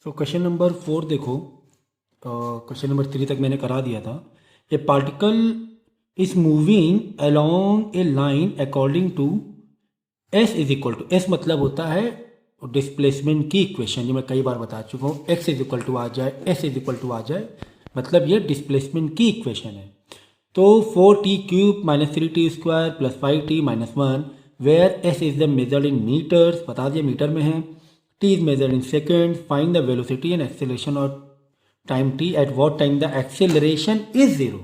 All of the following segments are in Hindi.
क्वेश्चन नंबर 4 देखो। क्वेश्चन नंबर 3 तक मैंने करा दिया था। A particle is moving along a line according to S is equal to, S मतलब होता है डिस्प्लेसमेंट की इक्वेशन, ये मैं कई बार बता चुका हूँ। एक्स इज इक्वल टू आ जाए, एस इज इक्वल टू आ जाए, मतलब ये डिस्प्लेसमेंट की इक्वेशन है। तो 4t³ - 3t² + 5t - 1 where s is the measured in metres, बता दिया मीटर में है। T is measured in second, find the velocity and acceleration और time t at what time the acceleration is zero.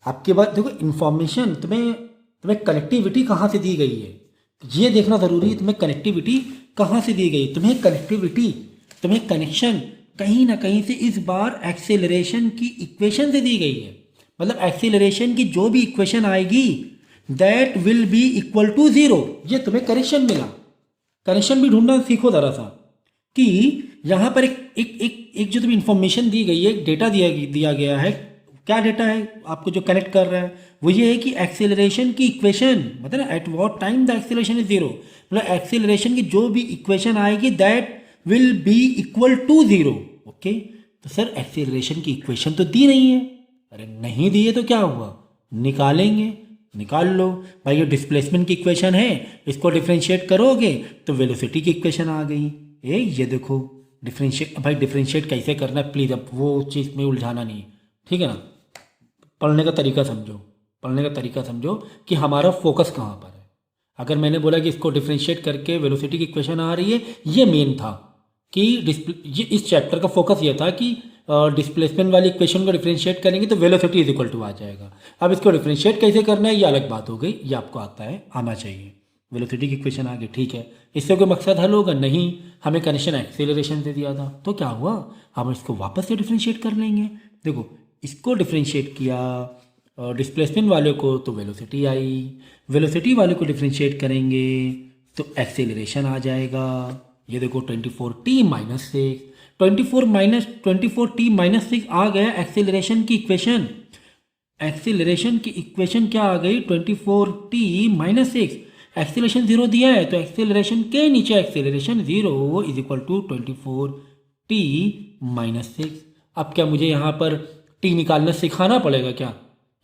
आपके बाद देखो इन्फॉर्मेशन तुम्हें कनेक्टिविटी कहाँ से दी गई है, ये देखना जरूरी है। तुम्हें कनेक्टिविटी कहाँ से दी गई, तुम्हें कनेक्शन कहीं ना कहीं से इस बार एक्सेलरेशन की इक्वेशन से दी गई है। मतलब एक्सेलरेशन की जो भी इक्वेशन आएगी that will be equal to zero, ये तुम्हें कनेक्शन मिला। कनेक्शन भी ढूंढना सीखो जरा सा कि यहाँ पर एक जो तुम्हें इंफॉर्मेशन दी गई है, डेटा दिया गया है। क्या डेटा है आपको जो कनेक्ट कर रहा है, वो ये है कि एक्सेलरेशन की इक्वेशन, मतलब at what time the acceleration is zero, मतलब एक्सेलरेशन की जो भी इक्वेशन आएगी that will be equal to zero. Okay, तो सर एक्सेलरेशन की इक्वेशन तो दी नहीं है। अरे नहीं दी है तो क्या हुआ, निकालेंगे, निकाल लो भाई। ये डिस्प्लेसमेंट की इक्वेशन है, इसको डिफ्रेंशिएट करोगे तो वेलोसिटी की इक्वेशन आ गई। ये देखो डिफ्रेंशिएट, भाई डिफ्रेंशिएट कैसे करना है प्लीज़, अब वो चीज़ में उलझाना नहीं, ठीक है ना। पढ़ने का तरीका समझो कि हमारा फोकस कहाँ पर है। अगर मैंने बोला कि इसको डिफ्रेंशिएट करके वेलोसिटी की इक्वेशन आ रही है, ये मेन था कि ये इस चैप्टर का फोकस ये था कि डिस्प्लेसमेंट वाली इक्वेशन को डिफ्रेंशिएट करेंगे तो वेलोसिटी इज इक्वल टू आ जाएगा। अब इसको डिफ्रेंशिएट कैसे करना है ये अलग बात हो गई, ये आपको आना चाहिए। वेलोसिटी की इक्वेशन आ गई, ठीक है, इससे कोई मकसद हल होगा नहीं। हमें कनेक्शन एक्सेलरेशन से दिया था, तो क्या हुआ, हम इसको वापस से डिफ्रेंशिएट कर लेंगे। देखो इसको डिफ्रेंशिएट किया डिस्प्लेसमेंट वाले को तो वेलोसिटी आई, वेलोसिटी वाले को डिफ्रेंशिएट करेंगे तो एक्सेलरेशन आ जाएगा। ये देखो 24t - 6, 24t - 6 आ गया एक्सेलरेशन की इक्वेशन। एक्सेलरेशन की इक्वेशन क्या आ गई, 24t - 6। एक्सेलरेशन जीरो दिया है तो एक्सेलरेशन के नीचे acceleration zero is equal to 24t - 6। अब क्या मुझे यहाँ पर t निकालना सिखाना पड़ेगा क्या?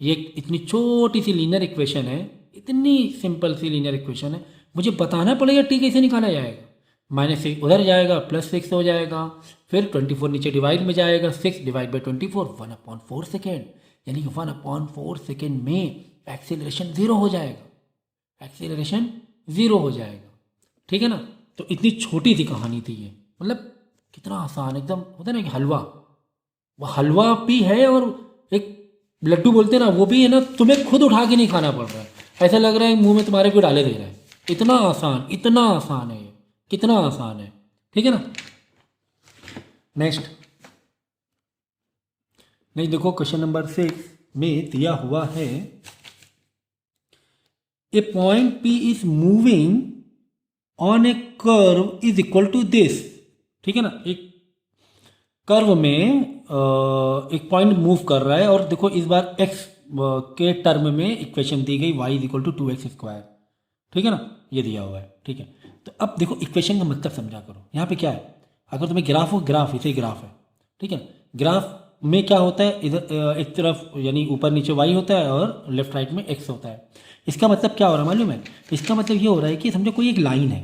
ये इतनी छोटी सी लीनियर इक्वेशन है, इतनी सिंपल सी लीनियर इक्वेशन है, मुझे बताना पड़ेगा t कैसे निकाला जाएगा। -6 उधर जाएगा, +6 हो जाएगा, फिर 24 नीचे डिवाइड में जाएगा, 6 डिवाइड बाई 24, 1/4 सेकेंड, यानी कि 1/4 सेकेंड में एक्सेलरेशन जीरो हो जाएगा, एक्सेलरेशन जीरो हो जाएगा, ठीक है ना। तो इतनी छोटी सी कहानी थी ये, मतलब कितना आसान, एकदम होता है ना कि हलवा, वो हलवा भी है और एक लड्डू बोलते हैं ना वो भी है ना, तुम्हें खुद उठा के नहीं खाना पड़ रहा है, ऐसा लग रहा है मुंह में तुम्हारे कोई डाले दे रहा है। इतना आसान है ये, कितना आसान है, ठीक है ना। नेक्स्ट देखो क्वेश्चन नंबर 6 में दिया हुआ है a point P is moving on a curve is equal to this, ठीक है ना। एक कर्व में एक पॉइंट मूव कर रहा है और देखो इस बार x के टर्म में इक्वेशन दी गई y is equal to 2x², ठीक है ना, ये दिया हुआ है, ठीक है। तो अब देखो इक्वेशन का मतलब समझा करो, यहाँ पे क्या है, अगर तुम्हें ग्राफ हो, ग्राफ इसे ग्राफ है, ठीक है। ग्राफ में क्या होता है, इधर एक तरफ यानी ऊपर नीचे y होता है और लेफ्ट राइट में x होता है। इसका मतलब क्या हो रहा है मालूम है, इसका मतलब ये हो रहा है कि समझो कोई एक लाइन है,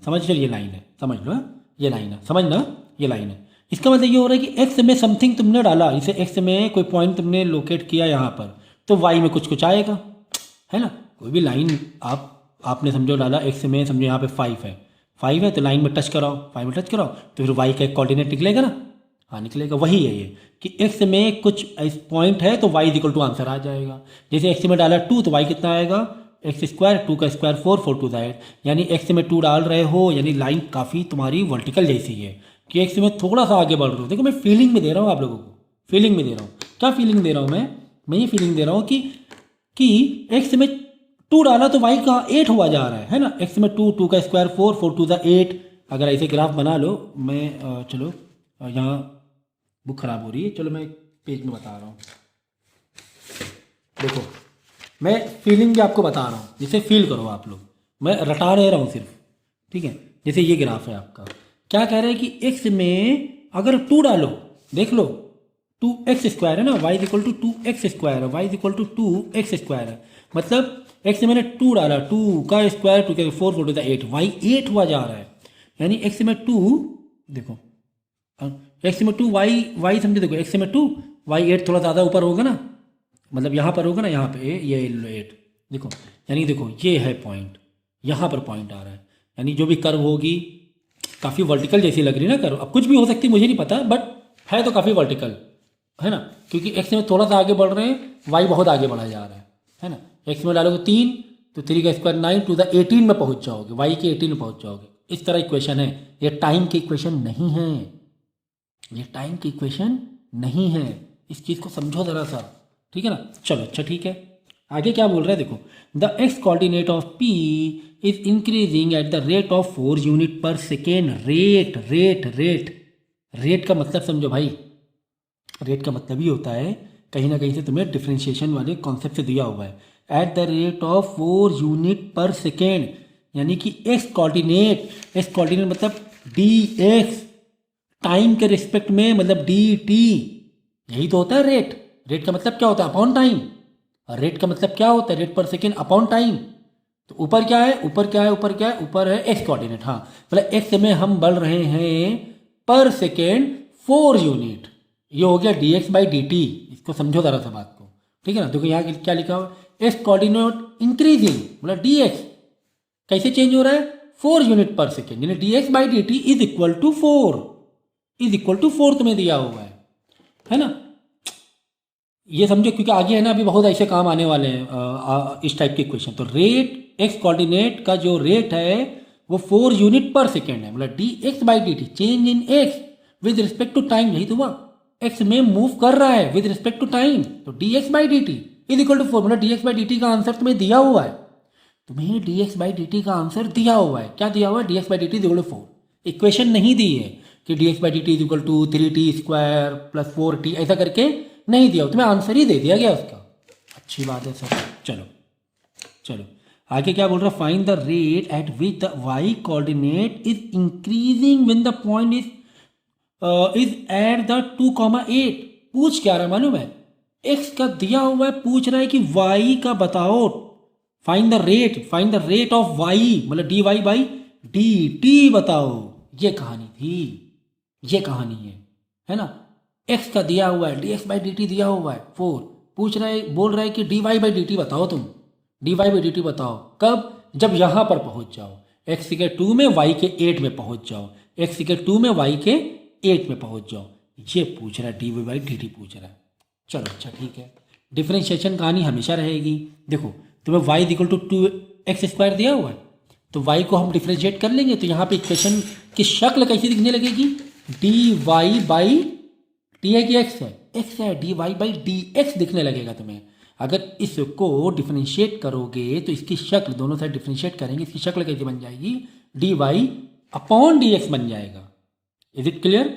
समझ लो ये लाइन है, समझ लो ये लाइन है, समझना ये लाइन है। इसका मतलब ये हो रहा है कि x में समथिंग तुमने डाला, इसे x में कोई पॉइंट तुमने लोकेट किया यहाँ पर, तो y में कुछ आएगा, है ना। कोई भी लाइन आपने समझो डाला x में, समझो यहाँ पे 5 है तो लाइन में टच कराओ, 5 में टच कराओ तो फिर y का एक कोऑर्डिनेट निकलेगा ना, हाँ निकलेगा। वही है ये कि x में कुछ इस पॉइंट है तो y is equal to answer आ जाएगा। जैसे x में डाला 2 तो y कितना आएगा, x², 2 का स्क्वायर 4, 4 2 8, यानी x में 2 डाल रहे हो, यानी लाइन काफ़ी तुम्हारी वर्टिकल जैसी है कि x में थोड़ा सा आगे बढ़ रहे हो। देखो मैं फीलिंग में दे रहा हूँ आप लोगों को, फीलिंग में दे रहा हूँ। क्या फीलिंग दे रहा हूँ मैं ये फीलिंग दे रहा हूँ कि x में 2 डाला तो y का 8 हुआ जा रहा है ना। x में 2 का स्क्वायर 4, 4 2 8। अगर ऐसे ग्राफ बना लो, मैं चलो यहाँ बुक खराब हो रही है, चलो मैं पेज में बता रहा हूँ। देखो मैं फीलिंग भी आपको बता रहा हूँ, जिसे फील करो आप लोग, मैं रटा नहीं रहा हूँ सिर्फ, ठीक है। जैसे ये ग्राफ है आपका, क्या कह रहा है कि x में अगर 2 डालो, देख लो 2x स्क्वायर है ना, y is equal to 2x square है, y is equal to 2x square है, मतलब x में मैंने 2 डाला, 2 का स्क्वायर 2 के 4 4 8, y 8 हुआ जा रहा है, यानी x में 2, देखो x में 2 y समझे, देखो x में 2 y 8 थोड़ा ज़्यादा ऊपर होगा ना, मतलब यहाँ पर होगा ना, यहाँ पे ये 8, देखो यानी देखो ये है पॉइंट, यहाँ पर पॉइंट आ रहा है, यानी जो भी कर्व होगी काफ़ी वर्टिकल जैसी लग रही है ना कर्व, अब कुछ भी हो सकती है मुझे नहीं पता, बट है तो काफ़ी वर्टिकल है ना, क्योंकि x में थोड़ा सा आगे बढ़ रहे हैं, y बहुत आगे बढ़ा जा रहा है ना। x में डालोगे 3 तो 3 का स्क्वायर 9 टू द 18 में पहुँच जाओगे, y के 18 में पहुँच जाओगे, इस तरह इक्वेशन है। ये टाइम की इक्वेशन नहीं है, ये टाइम की इक्वेशन नहीं है, इस चीज़ को समझो ज़रा सा, ठीक है ना। चलो अच्छा ठीक है, आगे क्या बोल रहा है देखो, the x coordinate of p is increasing at the rate of 4 unit पर second. Rate rate rate rate का मतलब समझो भाई, रेट का मतलब ही होता है कहीं ना कहीं से तुम्हें डिफ्रेंशिएशन वाले कॉन्सेप्ट से दिया हुआ है, eight the rate of 4 unit पर सेकेंड, यानी कि एक्स कोऑर्डिनेट मतलब डी एक्स, टाइम के रिस्पेक्ट में मतलब डी टी, यही तो होता है रेट। रेट का मतलब क्या होता है? Upon time. और रेट का मतलब क्या होता है? रेट पर सेकेंड अपॉन टाइम। तो ऊपर क्या है, ऊपर क्या है, ऊपर क्या है, ऊपर है एक्स कोऑर्डिनेट। हाँ मतलब एक्स में हम बढ़ रहे हैं पर सेकेंड 4 यूनिट, ये हो गया D x by D T. इसको समझो जरा सा बात को, ठीक है ना। देखो यहाँ क्या लिखा हुआ है, एक्स कोऑर्डिनेट इंक्रीजिंग मतलब डी एक्स कैसे चेंज हो रहा है, 4 यूनिट पर सेकेंड, यानी D x by D T is equal to 4, is equal to 4 तुम्हें दिया हुआ है ना। ये समझो क्योंकि आगे है ना अभी बहुत ऐसे काम आने वाले हैं इस टाइप के क्वेश्चन। तो रेट एक्स कोऑर्डिनेट का जो रेट है वो 4 यूनिट पर सेकेंड है, मतलब D x by D T change in X with respect to time, यही तो हुआ, एक्स में मूव कर रहा है विद रिस्पेक्ट टू टाइम। तो D x by D T is equal to 4, मतलब D x by D T का आंसर तुम्हें दिया हुआ है, तुम्हें D x by D T का आंसर दिया हुआ है। क्या दिया हुआ है? D x by D T is equal to 4। Equation नहीं दी है कि D x by D T is equal to 3t square plus 4t, ऐसा करके नहीं दिया, तुम्हें आंसर ही दे दिया गया उसका। अच्छी बात है सर। चलो चलो आगे क्या बोल रहा है, find the rate at which the Y coordinate is increasing when the point is at the 2,8। पूछ क्या रहा है मालूम है, एक्स का दिया हुआ है, पूछ रहा है कि वाई का बताओ, find the rate of y मतलब d Y by D T बताओ। ये कहानी थी, ये कहानी है ना। एक्स का दिया हुआ है, D x by D T दिया हुआ है 4, पूछ रहा है, बोल रहा है कि D Y by D T बताओ, तुम D Y by D T बताओ कब, जब यहाँ पर पहुँच जाओ, एक्स के 2 में वाई के 8 में पहुँच जाओ, एक्स के 2 में वाई के 8 में पहुँच जाओ, ये पूछ रहा है, D Y by D T पूछ रहा है। चलो अच्छा ठीक है, डिफ्रेंशिएशन कहानी हमेशा रहेगी। देखो तुम्हें Y equal to 2x square दिया हुआ है, तो वाई को हम डिफ्रेंशिएट कर लेंगे, तो यहाँ पे इक्वेशन की शक्ल कैसी दिखने लगेगी, डी वाई बाई टी है कि एक्स है D Y by D X दिखने लगेगा तुम्हें। अगर इसको डिफ्रेंशिएट करोगे तो इसकी शक्ल, दोनों साइड डिफ्रेंशिएट करेंगे, इसकी शक्ल कैसी बन जाएगी, D Y upon D X बन जाएगा। Is it clear?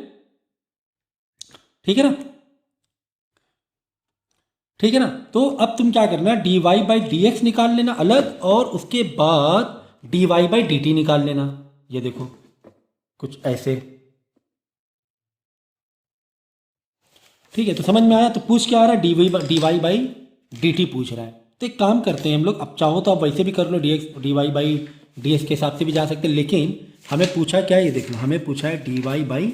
ठीक है ना, ठीक है ना। तो अब तुम क्या करना, D Y by D X निकाल लेना अलग, और उसके बाद D Y by D T निकाल लेना। ये देखो कुछ ऐसे, ठीक है। तो समझ में आया? तो पूछ क्या आ रहा है, D Y by D T पूछ रहा है। तो एक काम करते हैं हम लोग, अब चाहो तो आप वैसे भी कर लो, d Y by D x के हिसाब से भी जा सकते हैं, लेकिन हमें पूछा क्या है, ये देख लो, हमें पूछा है D Y by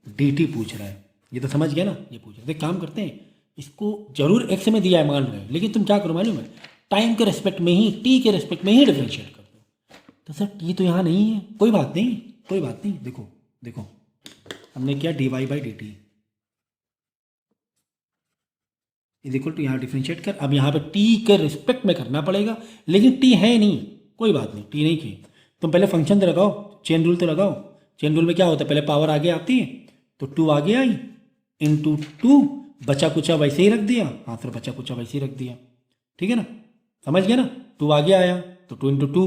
D T पूछ रहा है, ये तो समझ गया ना, ये पूछ रहा है। तो एक काम करते हैं, इसको जरूर एक्स में दिया है मान रहे हैं, लेकिन तुम क्या करो मालूम है, टाइम के रिस्पेक्ट में ही, टी के रिस्पेक्ट में ही डिफ्रेंशिएट कर दो। तो सर टी तो यहाँ नहीं है, कोई बात नहीं, कोई बात नहीं। देखो देखो हमने किया D Y by D T is equal to, यहाँ डिफ्रेंशिएट कर, अब यहाँ पे टी के रिस्पेक्ट में करना पड़ेगा, लेकिन टी है नहीं, कोई बात नहीं, टी नहीं की। तुम पहले फंक्शन तो लगाओ, चेन रूल तो लगाओ। चेन रूल में क्या होता है, पहले पावर आगे आती है, तो 2 आगे आई, इंटू 2, बचा कुचा वैसे ही रख दिया, हाँ सर बचा कुचा वैसे ही रख दिया, ठीक है ना, समझ गया ना। 2 आगे आया तो 2 इंटू 2,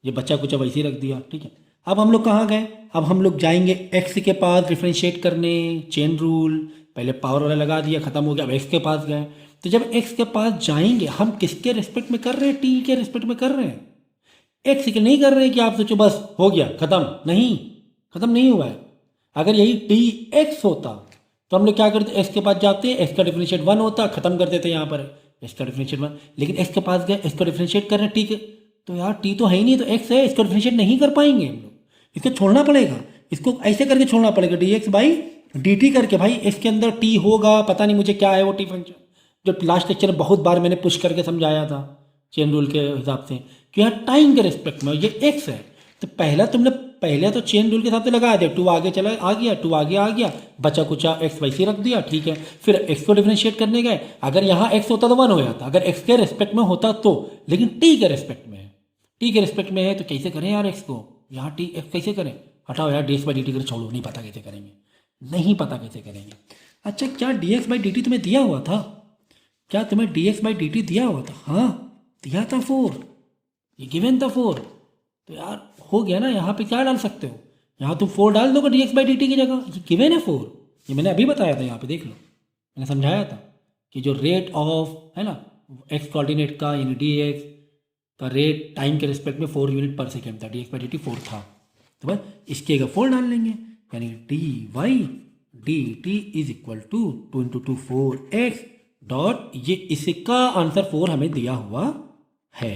ये बचा कुचा वैसे ही रख दिया, ठीक है। अब हम लोग कहाँ गए, अब हम लोग जाएंगे एक्स के पास डिफ्रेंशिएट करने, चेन रूल, पहले पावर वाला लगा दिया, खत्म हो गया, अब एक्स के पास गए। तो जब एक्स के पास जाएंगे, हम किसके रिस्पेक्ट में कर रहे हैं, टी के रिस्पेक्ट में कर रहे हैं, एक्स के नहीं कर रहे हैं कि आप सोचो बस हो गया खत्म, नहीं, खत्म नहीं हुआ है। अगर यही डी एक्स होता तो हम लोग क्या करते, एक्स के पास जाते, एक्स का डिफरेंशिएट 1 होता, खत्म कर देते यहाँ पर एक्स का डिफरेंशिएट 1। लेकिन एक्स के पास गए, एक्स का डिफरेंशिएट कर रहे हैं, ठीक है, तो यार टी तो है ही नहीं, तो एक्स है, इसका डिफरेंशिएट नहीं कर पाएंगे हम लोग, इसको छोड़ना पड़ेगा, इसको ऐसे करके छोड़ना पड़ेगा, D x by D T करके। भाई इसके अंदर टी होगा, पता नहीं मुझे क्या है वो टी फंक्शन, जो लास्ट लेक्चर में बहुत बार मैंने पुश करके समझाया था चेन रूल के हिसाब से, कि यहाँ टाइम के रिस्पेक्ट में ये एक्स है, तो पहले तो चेन रूल के हिसाब से लगा दिया, 2 आगे चला आ गया, 2 आगे आ गया, बचा कुचा एक्स वैसे रख दिया, ठीक है। फिर एक्स को डिफरेंशिएट करने गए, अगर यहाँ एक्स होता तो 1 हो जाता, अगर एक्स के रिस्पेक्ट में होता तो, लेकिन टी के रिस्पेक्ट में है, टी के रिस्पेक्ट में है, तो कैसे करें यार एक्स को, यहाँ टी एक्स कैसे करें, हटाओ यार, D x by D T कर छोड़ो, नहीं पता कैसे करेंगे, नहीं पता कैसे करेंगे। अच्छा, क्या D x by D T तुम्हें दिया हुआ था, क्या तुम्हें D x by D T दिया हुआ था, हाँ दिया था 4, ये गिवन था 4, तो यार हो गया ना, यहाँ पे क्या डाल सकते हो, यहाँ तुम 4 डाल दोगे D x by D T की जगह, ये गिवन है 4, ये मैंने अभी बताया था, यहाँ पे देख लो, मैंने समझाया था कि जो रेट ऑफ है ना एक्स कोऑर्डिनेट का, यानी डी एक्स का रेट टाइम के रिस्पेक्ट में 4 यूनिट पर सेकेंड था, D x by D T 4 था, तो बस इसकी जगह 4 डाल लेंगे, यानी D Y D T is equal to 2 into 2 4 X dot, ये इसका आंसर 4 हमें दिया हुआ है,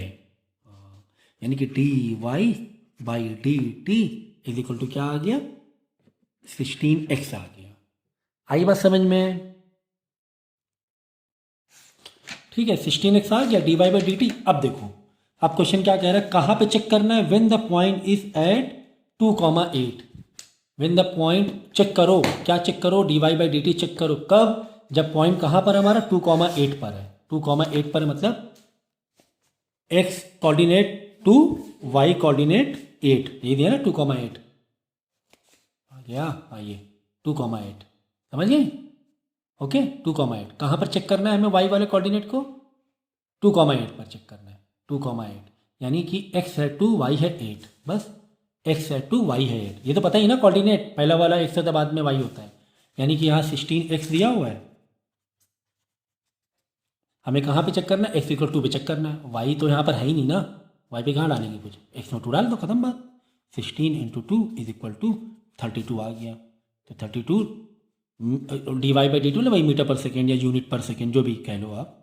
यानी कि D Y by D T is equal to क्या आ गया, 16x आ गया। आई बात समझ में, ठीक है, 16x आ गया D Y by D T. अब देखो, अब क्वेश्चन क्या कह रहा है, कहाँ पे चेक करना है, when the point is at 2,8, when the point check करो, क्या चेक करो, D Y by D T check करो, कब, जब पॉइंट कहाँ पर हमारा 2,8 पर है, 2,8 पर है, मतलब x कोऑर्डिनेट 2 y कोऑर्डिनेट 8, ये दिया ना 2,8 आ गया, आइए 2,8 समझ गए, ओके 2,8 कहाँ पर चेक करना है हमें, y वाले कोऑर्डिनेट को 2,8 पर चेक करना है, 2,8 यानी कि x है 2 y है 8, बस x है 2 y है 8, ये तो पता ही ना कोऑर्डिनेट, पहला वाला x होता है बाद में y होता है, यानी कि यहाँ 16x दिया हुआ है, हमें कहाँ पे चेक करना है, x इक्वल 2 पे चेक करना है, y तो यहाँ पर है ही नहीं ना, y पे कहाँ डालेंगे कुछ, x में 2 डाल दो, खत्म बात, 16 इंटू 2 इज इक्वल टू 32 आ गया, तो 32 D Y by D two ना भाई, मीटर पर सेकेंड या यूनिट पर सेकेंड जो भी कह लो आप,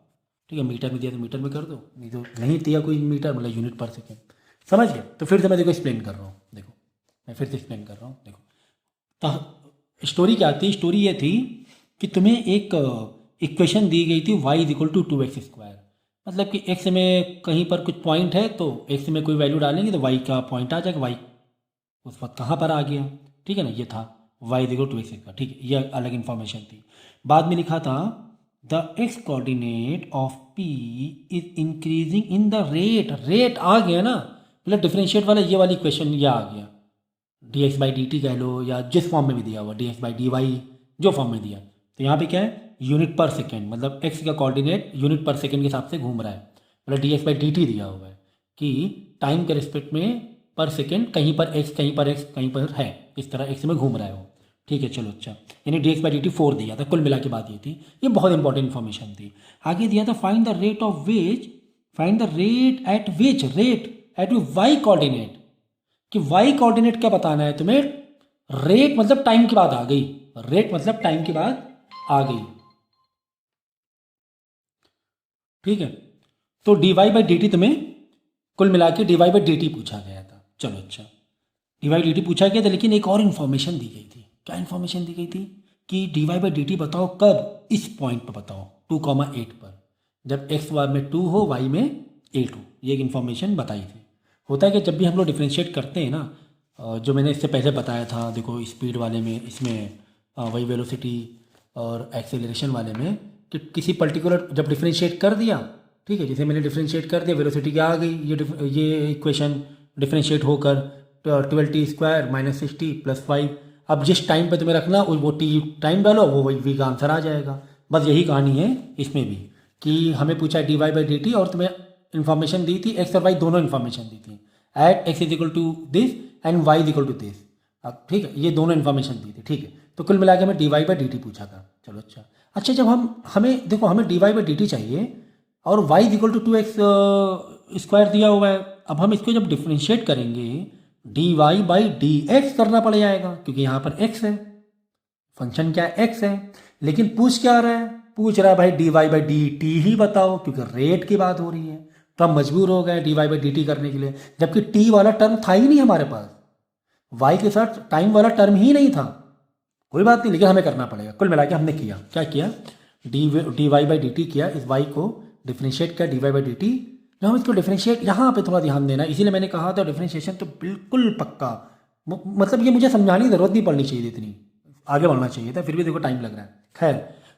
ठीक है, मीटर में दिया तो मीटर में कर दो, नहीं तो नहीं दिया कोई मीटर, मतलब यूनिट पर सेकेंड, समझ गए। तो फिर से मैं देखो एक्सप्लेन कर रहा हूँ, देखो मैं फिर से एक्सप्लेन कर रहा हूँ, देखो स्टोरी क्या थी, स्टोरी ये थी कि तुम्हें एक इक्वेशन दी गई थी y is equal to 2x square, मतलब कि x में कहीं पर कुछ पॉइंट है, तो x में कोई वैल्यू डालेंगे तो y का पॉइंट आ जाएगा, y उस वक्त कहाँ पर आ गया, ठीक है ना, ये था y is equal to 2x square, ठीक है, ये अलग इन्फॉर्मेशन थी। बाद में लिखा था the x coordinate of p is increasing in the rate, rate आ गया ना, मतलब डिफरेंशिएट वाला ये वाली इक्वेशन ये आ गया, D x by D T कह लो या जिस फॉर्म में भी दिया हुआ, D x by D Y जो फॉर्म में दिया, तो यहाँ पे क्या है यूनिट पर सेकेंड, मतलब एक्स का कोऑर्डिनेट यूनिट पर सेकेंड के हिसाब से घूम रहा है, मतलब D x by D T दिया हुआ है कि टाइम के रिस्पेक्ट में पर सेकेंड कहीं पर एक्स कहीं पर एक्स कहीं पर है, इस तरह एक्स में घूम रहा है वो, ठीक है चलो अच्छा, यानी D x by D T 4 दिया था, कुल मिला के बात ये थी, ये बहुत इंपॉर्टेंट इन्फॉर्मेशन थी। आगे दिया था find the rate of wage, find the rate at which, rate at Y coordinate, कि वाई कोऑर्डिनेट क्या बताना है तुम्हें, रेट मतलब टाइम के बाद आ गई, रेट मतलब टाइम के बाद आ गई, ठीक है। तो D Y by D T तुम्हें कुल मिला के D Y by D T पूछा गया था, चलो अच्छा डी वाई डी टी पूछा गया था, लेकिन एक और इन्फॉर्मेशन दी गई थी, क्या इन्फॉर्मेशन दी गई थी कि D Y by D T बताओ कब, इस पॉइंट पर बताओ 2,8 पर, जब एक्स वाई में 2 हो वाई में 8 हो, ये एक इन्फॉर्मेशन बताई थी। होता है कि जब भी हम लोग डिफ्रेंशिएट करते हैं ना, जो मैंने इससे पहले बताया था, देखो स्पीड वाले में, इसमें वही वेलोसिटी और एक्सेलरेशन वाले में, कि किसी पर्टिकुलर जब डिफ्रेंशिएट कर दिया, ठीक है, जैसे मैंने डिफ्रेंशिएट कर दिया, वेलोसिटी क्या आ गई, ये इक्वेशन डिफ्रेंशिएट होकर 12t स्क्वायर माइनस 60 प्लस 5, अब जिस टाइम पे तुम्हें रखना वो टी टाइम डालो, वो वही वी का आंसर आ जाएगा, बस यही कहानी है इसमें भी, कि हमें पूछा है D Y by D T और तुम्हें इन्फॉर्मेशन दी थी, एक्स और वाई दोनों इन्फॉर्मेशन दी थी, at X is equal to this and Y is equal to this, ठीक है, ये दोनों इन्फॉर्मेशन दी थी, ठीक है। तो कुल मिला के हमें D Y by D T पूछा था, चलो अच्छा जब हमें देखो हमें D Y by D T चाहिए और Y is equal to 2x square दिया हुआ है, अब हम इसको जब डिफ्रेंशिएट करेंगे D Y by D X करना पड़ जाएगा, क्योंकि यहाँ पर एक्स है, फंक्शन क्या है, एक्स है। लेकिन पूछ क्या रहा है, पूछ रहा है भाई d Y by D t ही बताओ, क्योंकि रेट की बात हो रही है। तो हम मजबूर हो गए D Y by D T करने के लिए, जबकि टी वाला टर्म था ही नहीं हमारे पास, वाई के साथ टाइम वाला टर्म ही नहीं था। कोई बात नहीं, लेकिन हमें करना पड़ेगा। कुल मिला के हमने किया क्या किया, D Y by D T किया, इस वाई को डिफ्रेंशिएट किया D Y by D T. जब हम इसको डिफ्रेंशिएट, यहाँ पे थोड़ा ध्यान देना, इसीलिए मैंने कहा था डिफ्रेंशिएशन तो बिल्कुल पक्का, मतलब ये मुझे समझाने की ज़रूरत नहीं पड़नी चाहिए, इतनी आगे बढ़ना चाहिए था, फिर भी देखो टाइम लग रहा है। खैर,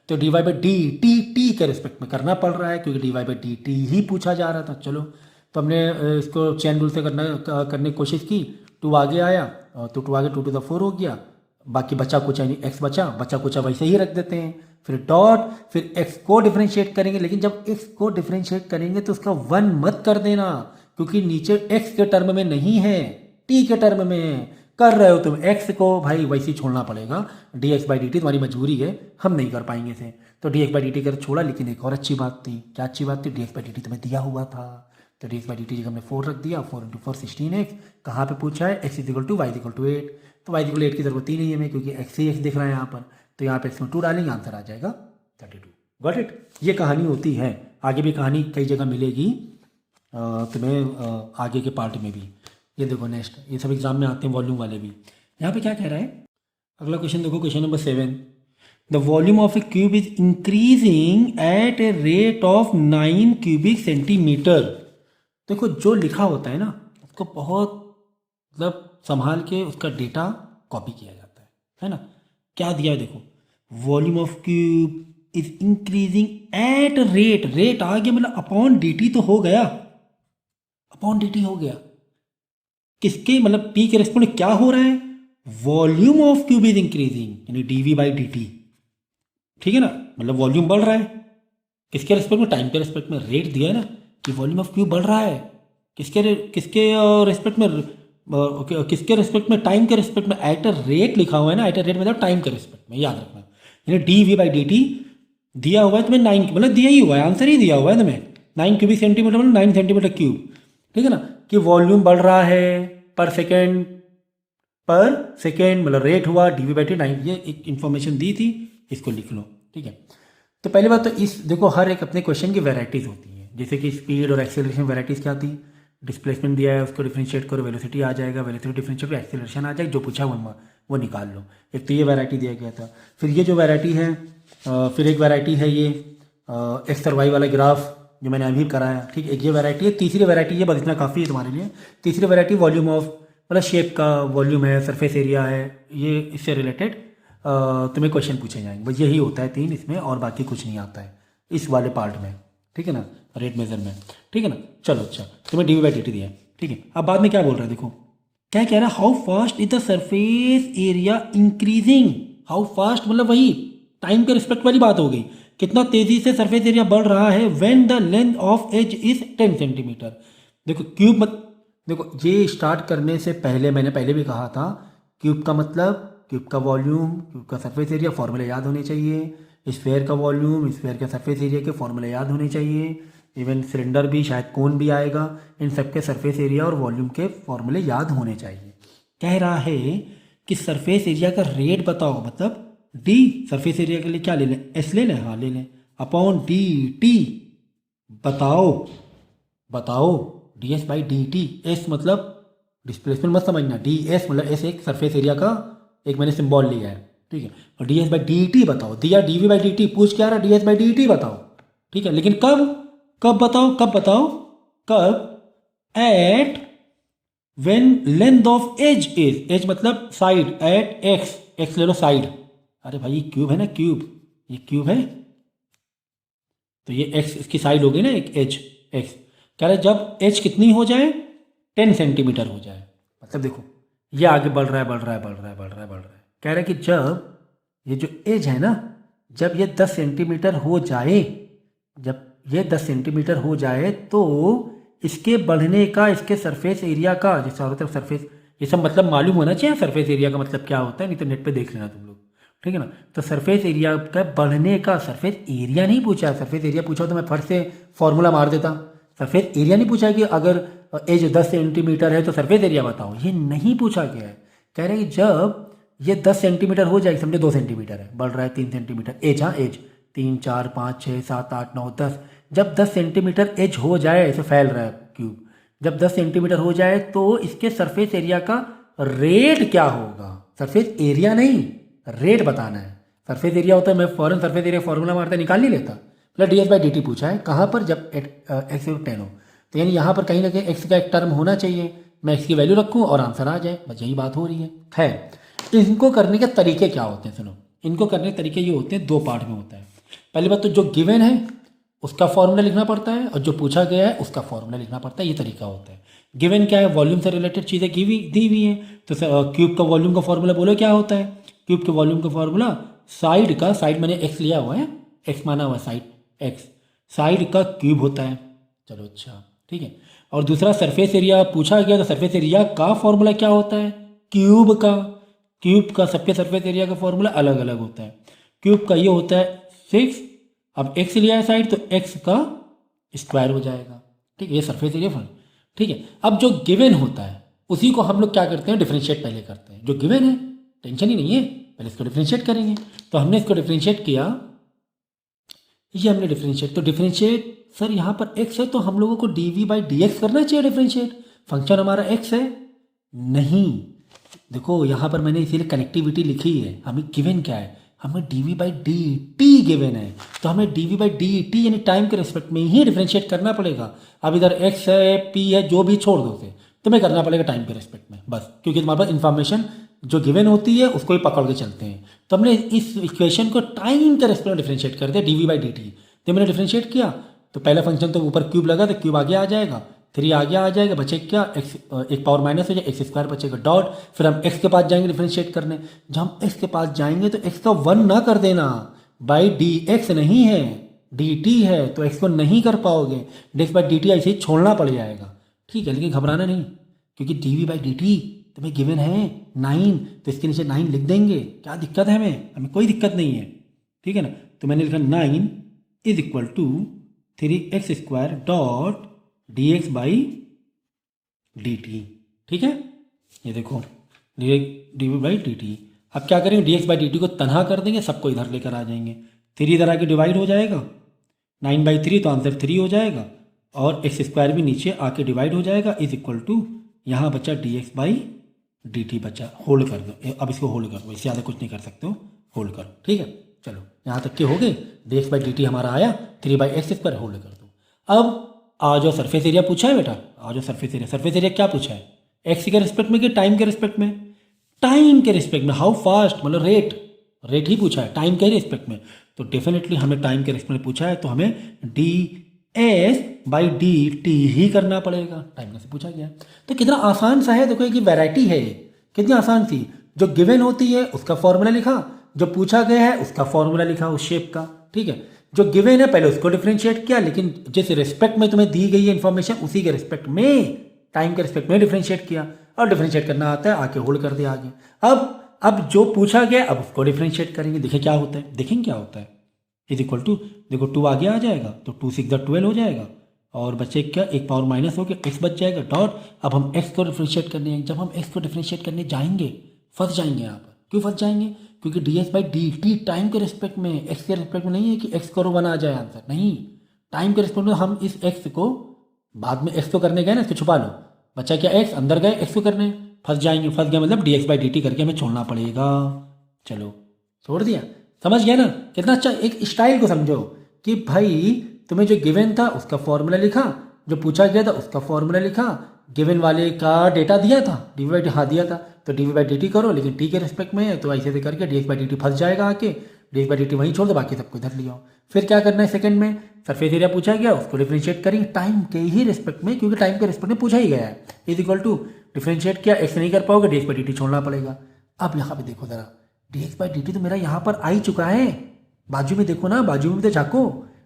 तो D Y by D t t के रिस्पेक्ट में करना पड़ रहा है, क्योंकि d Y by D t ही पूछा जा रहा था। चलो, तो हमने इसको चैन रूल से करने की कोशिश की। टू आगे आया, तो टू आगे 2 to the 4 हो गया, बाकी बचा कुछ यानी एक्स बचा कुछ वैसे ही रख देते हैं, फिर डॉट, फिर एक्स को डिफ्रेंशिएट करेंगे। लेकिन जब एक्स को डिफ्रेंशिएट करेंगे तो उसका 1 मत कर देना, क्योंकि नीचे एक्स के टर्म में नहीं है, टी के टर्म में है। कर रहे हो तुम एक्स को, भाई वैसे ही छोड़ना पड़ेगा। D x by D T तुम्हारी मजबूरी है, हम नहीं कर पाएंगे इसे, तो D x by D T कर छोड़ा। लेकिन एक और अच्छी बात थी, क्या अच्छी बात थी, D x by D T तुम्हें दिया हुआ था, तो D x by D T जगह हमने 4 रख दिया, 4 × 4 16 एक्स। कहाँ पे पूछा है, X is equal to Y is equal to 8, तो वाई इजिकल 8 की जरूरत ही नहीं है हमें, क्योंकि एक्स ही एक्स दिख रहा है यहाँ पर, तो यहाँ पे एक्स में 2 डालेंगे, आंसर आ जाएगा 32। Got it. ये कहानी होती है, आगे भी कहानी कई जगह मिलेगी तुम्हें आगे के पार्ट में भी। ये देखो नेक्स्ट, ये सब एग्जाम में आते हैं वॉल्यूम वाले भी। यहाँ पे क्या कह रहा है, अगला क्वेश्चन देखो, question number 7। The volume of A cube is increasing eight a rate of 9 cubic centimetre. देखो जो लिखा होता है ना, उसको बहुत मतलब संभाल के उसका डेटा कॉपी किया जाता है ना। क्या दिया है देखो, volume of cube is increasing at rate, rate आ गया मतलब अपॉन डी टी तो हो गया, अपॉन डी टी हो गया, किसके मतलब टी के रेस्पेक्ट में क्या हो रहा है, volume of cube is increasing यानी डीवी बाई डी टी, ठीक है ना, मतलब वॉल्यूम बढ़ रहा है, किसके रेस्पेक्ट में, टाइम के रेस्पेक्ट में। रेट दिया है ना कि वॉल्यूम ऑफ क्यूब बढ़ रहा है, किसके रेस्पेक्ट में, किसके रेस्पेक्ट में, टाइम के रेस्पेक्ट में। एट अ रेट लिखा हुआ है ना, एट अ रेट मतलब टाइम के रेस्पेक्ट में, याद रखना। यानी D we by D T दिया हुआ है तुम्हें 9, मतलब दिया ही हुआ है, आंसर ही दिया हुआ है तुम्हें, 9 क्यूबिक सेंटीमीटर मतलब 9 सेंटीमीटर क्यूब, ठीक है ना, कि वॉल्यूम बढ़ रहा है पर सेकेंड मतलब रेट हुआ डी वी बाई टी 9। ये एक इन्फॉर्मेशन दी थी, इसको लिख लो, ठीक है। तो पहली बात तो इस देखो, हर एक अपने क्वेश्चन की वैराइटीज़ होती हैं, जैसे कि स्पीड और एक्सेलरेशन वैराइटीज़ क्या थी, डिस्प्लेसमेंट दिया है उसको डिफरेंशिएट करो, वेलोसिटी आ जाएगा, वेलोसिटी डिफरेंशिएट करो, एक्सेलरेशन आ जाएगा, जो पूछा वो निकाल लो। एक तो ये वैरायटी दिया गया था। फिर ये जो वैरायटी है, फिर एक वैरायटी है ये एक्स और वाई वाला ग्राफ जो मैंने अभी कराया, ठीक। एक ये वैरायटी है। तीसरी वैरायटी ये बस इतना काफ़ी है तुम्हारे लिए। तीसरी वैरायटी वॉल्यूम ऑफ, मतलब शेप का वॉल्यूम है, सरफेस एरिया है, ये इससे रिलेटेड तुम्हें क्वेश्चन पूछे जाएंगे। बस यही होता है 3 इसमें, और बाकी कुछ नहीं आता है इस वाले पार्ट में, ठीक है ना, रेट मेजर में, ठीक है ना। चलो अच्छा, तुम्हें D we by D T दिया है, ठीक है। अब बाद में क्या बोल रहा है देखो, क्या कह रहा है, how fast is the surface area increasing. How fast मतलब वही टाइम के रिस्पेक्ट वाली बात हो गई, कितना तेजी से सरफेस एरिया बढ़ रहा है। When the length of edge is 10 centimetre. देखो क्यूब देखो ये स्टार्ट करने से पहले मैंने पहले भी कहा था, क्यूब का मतलब क्यूब का वॉल्यूम, क्यूब का सरफेस एरिया, फॉर्मूले याद होने चाहिए। स्फेयर का वॉल्यूम, स्फेयर का सरफेस एरिया के फॉर्मूले याद होने चाहिए। इवन सिलेंडर भी, शायद कोन भी आएगा, इन सब के सरफेस एरिया और वॉल्यूम के फॉर्मूले याद होने चाहिए। कह रहा है कि सरफेस एरिया का रेट बताओ, मतलब डी, सरफेस एरिया के लिए क्या ले लें, एस ले लें, हाँ ले लें, अपॉन डी टी बताओ D S by D T. S मतलब डिस्प्लेसमेंट मत समझना, डी एस मतलब एस एक सरफेस एरिया का एक मैंने सिंबल लिया है, ठीक है। और D S by D T बताओ, दिया D we by D T, पूछ क्या रहा, D S by D T बताओ, ठीक है। लेकिन कब बताओ, at when length of edge is, edge मतलब साइड, एट एक्स ले लो साइड। अरे भाई ये क्यूब है ना, ये क्यूब है, तो ये एक्स इसकी साइड हो गई ना, एक एज एक्स। कह रहे जब एज कितनी हो जाए, 10 सेंटीमीटर हो जाए, मतलब देखो ये आगे बढ़ रहा है। कह रहे कि जब ये जो एज है ना, जब ये 10 सेंटीमीटर हो जाए, जब ये 10 सेंटीमीटर हो जाए तो इसके बढ़ने का, इसके सरफेस एरिया का, जैसे चारों तरफ सरफेस, ये सब मतलब मालूम होना चाहिए सरफेस एरिया का मतलब क्या होता है, नहीं तो नेट पे देख लेना तुम लोग, ठीक है ना। तो सरफेस एरिया का बढ़ने का, सरफेस एरिया नहीं पूछा, सरफेस एरिया पूछा तो मैं फट से फॉर्मूला मार देता। सरफेस एरिया नहीं पूछा कि अगर एज 10 सेंटीमीटर है तो सरफेस एरिया बताओ, ये नहीं पूछा गया है। कह रहे हैं जब ये 10 सेंटीमीटर हो जाएगी, समझे 2 सेंटीमीटर है, बढ़ रहा है 3 सेंटीमीटर, एज, हाँ एज 3 4 5 6 7 8 9 10, जब 10 सेंटीमीटर एज हो जाए, ऐसे फैल रहा है क्यूब, जब 10 सेंटीमीटर हो जाए तो इसके सरफेस एरिया का रेट क्या होगा, सरफेस एरिया नहीं रेट बताना है। सरफेस एरिया होता है, मैं फॉरन सरफेस एरिया फॉर्मूला मारता निकाल नहीं लेता, मतलब D S by D T पूछा है, कहाँ पर, जब एक्स 10 हो, तो यानी यहाँ पर कहीं ना कहीं एक्स का एक टर्म होना चाहिए, मैं एक्स की वैल्यू रखूँ और आंसर आ जाए, बस यही बात हो रही है। खैर इनको करने के तरीके क्या होते हैं, सुनो, इनको करने के तरीके ये होते हैं, 2 पार्ट में होता है। पहली बात तो जो गिवन है उसका फॉर्मूला लिखना पड़ता है, और जो पूछा गया है उसका फॉर्मूला लिखना पड़ता है, ये तरीका होता है। गिवन क्या है, वॉल्यूम से रिलेटेड चीज़ें दी हुई हैं, तो क्यूब का वॉल्यूम का फॉर्मूला बोलो क्या होता है, क्यूब के वॉल्यूम का फॉर्मूला साइड का, साइड मैंने एक्स लिया हुआ है, एक्स माना हुआ है साइड एक्स, साइड का क्यूब होता है। चलो अच्छा ठीक है। और दूसरा सरफेस एरिया पूछा गया, तो सरफेस एरिया का फॉर्मूला क्या होता है, क्यूब का, क्यूब का सबके सरफेस एरिया का फॉर्मूला अलग अलग होता है। क्यूब का ये होता है 6, अब एक्स लिया है साइड तो एक्स का स्क्वायर हो जाएगा, ठीक है, ये सरफेस एरिया फॉर्मूला, ठीक है। अब जो गिवन होता है उसी को हम लोग क्या करते हैं, डिफरेंशिएट पहले करते हैं। जो गिवन है टेंशन ही नहीं है, पहले इसको डिफरेंशिएट करेंगे। तो हमने इसको डिफरेंशिएट किया, ये हमने डिफरेंशिएट, तो डिफरेंशिएट सर यहाँ पर x है तो हम लोगों को D we by D X करना चाहिए डिफरेंशिएट, फंक्शन हमारा x है नहीं। देखो यहाँ पर मैंने इसीलिए कनेक्टिविटी लिखी है, हमें गिवन क्या है, हमें D we by D T given है, तो हमें D we by D T यानी टाइम के रिस्पेक्ट में ही डिफरेंशिएट करना पड़ेगा। अब इधर x है p है जो भी छोड़ दो उसे, तुम्हें करना पड़ेगा टाइम के रिस्पेक्ट में बस, क्योंकि तुम्हारे पास इन्फॉर्मेशन जो गिवन होती है उसको ही पकड़ के चलते हैं। तो हमने इस इक्वेशन को टाइम के रिस्पेक्ट में डिफरेंशिएट कर दिया D we by D T. तो मैंने डिफरेंशिएट किया तो पहला फंक्शन तो ऊपर क्यूब लगा तो क्यूब आगे आ जाएगा, 3 आगे आ जाएगा, बचे क्या एक्स, एक पावर माइनस हो जाए, एक्स स्क्वायर बचेगा डॉट, फिर हम एक्स के पास जाएंगे डिफरेंशिएट करने, जब हम एक्स के पास जाएंगे तो एक्स का 1 ना कर देना, बाई डी एक्स नहीं है डी टी है, तो एक्स को नहीं कर पाओगे, D x by D T ऐसे ही छोड़ना पड़ जाएगा, ठीक है। लेकिन घबराना नहीं, क्योंकि D we by D T तुम्हें गिवन है 9, तो इसके नीचे 9 लिख देंगे, क्या दिक्कत है, हमें कोई दिक्कत नहीं है, ठीक है ना। तो मैंने लिखा 9 is equal to 3x square dot D x by D T, ठीक है। ये देखो D we by D T, अब क्या करेंगे, D x by D T को तनहा कर देंगे, सबको इधर लेकर आ जाएंगे, 3 इधर आके डिवाइड हो जाएगा, 9/3 तो आंसर 3 हो जाएगा, और एक्स स्क्वायर भी नीचे आके डिवाइड हो जाएगा, इज इक्वल टू यहाँ बचा D x by D T बचा, होल्ड कर दो, अब इसको होल्ड करो, इससे ज़्यादा कुछ नहीं कर सकते हो, होल्ड करो, ठीक है। चलो यहाँ तक के हो गए, D x by D T हमारा आया, 3/x स्क्वायर होल्ड कर दो। अब आ जाओ सरफेस एरिया पूछा है बेटा, आ जाओ सरफेस एरिया, सरफेस एरिया क्या पूछा है, एक्स के रिस्पेक्ट में कि टाइम के रिस्पेक्ट में, टाइम के रिस्पेक्ट में, हाउ फास्ट मतलब रेट ही पूछा है टाइम के रिस्पेक्ट में, तो डेफिनेटली हमें टाइम के रिस्पेक्ट में पूछा है तो हमें d S by D t ही करना पड़ेगा, टाइम का से पूछा गया। तो कितना आसान सा है, देखो एक वैरायटी है, कितनी आसान सी, जो गिवन होती है उसका फॉर्मूला लिखा, जो पूछा गया है उसका फॉर्मूला लिखा उस शेप का, ठीक है। जो गिवन है पहले उसको डिफरेंशिएट किया, लेकिन जिस रिस्पेक्ट में तुम्हें दी गई है इन्फॉर्मेशन उसी के रिस्पेक्ट में, टाइम के रिस्पेक्ट में डिफरेंशिएट किया, और डिफरेंशिएट करना आता है आके होल्ड कर दिया आगे। अब जो पूछा गया अब उसको डिफरेंशिएट करेंगे, देखें क्या होता है, देखेंगे क्या होता है, इज इक्वल टू, देखो 2 आगे आ जाएगा तो 2 6 12 हो जाएगा, और बचे क्या, एक पावर माइनस हो गया, एक्स बच जाएगा डॉट, अब हम एक्स को डिफरेंशिएट करने हैं, जब हम एक्स को डिफरेंशिएट करने जाएंगे फंस जाएंगे यहाँ पर, क्यों फंस जाएंगे, क्योंकि D S by D T time के रिस्पेक्ट में, एक्स के रिस्पेक्ट में नहीं है कि एक्स करो 1 आ जाए आंसर, नहीं, टाइम के रिस्पेक्ट में हम इस एक्स को बाद में एक्स को करने गए ना, इसको छुपा लो, बच्चा क्या एक्स, अंदर गए एक्स को करने, फंस जाएंगे, फंस गया मतलब D x by D T करके हमें छोड़ना पड़ेगा। चलो छोड़ दिया, समझ गया ना, कितना अच्छा, एक स्टाइल को समझो कि भाई तुम्हें जो गिवन था उसका फॉर्मूला लिखा, जो पूछा गया था उसका फॉर्मूला लिखा, गिवन वाले का डेटा दिया था, डी वी बाई टी हाँ दिया था, तो D we by D T करो, लेकिन टी के रिस्पेक्ट में है तो ऐसे ऐसे करके D x by D T फंस जाएगा आके, D x by D T वहीं छोड़ दो, बाकी सबको इधर ले आओ। फिर क्या करना है, सेकंड में सरफेस एरिया पूछा गया उसको डिफरेंशिएट करेंगे टाइम के ही रिस्पेक्ट में, क्योंकि टाइम के रिस्पेक्ट में पूछा ही गया है, इज इक्वल टू डिफरेंशिएट किया, एक्स नहीं कर पाओगे, D x by D T छोड़ना पड़ेगा। अब यहाँ पे देखो जरा, D x by D T तो मेरा यहाँ पर आ ही चुका है, बाजू में देखो ना, बाजू में तो झाँको,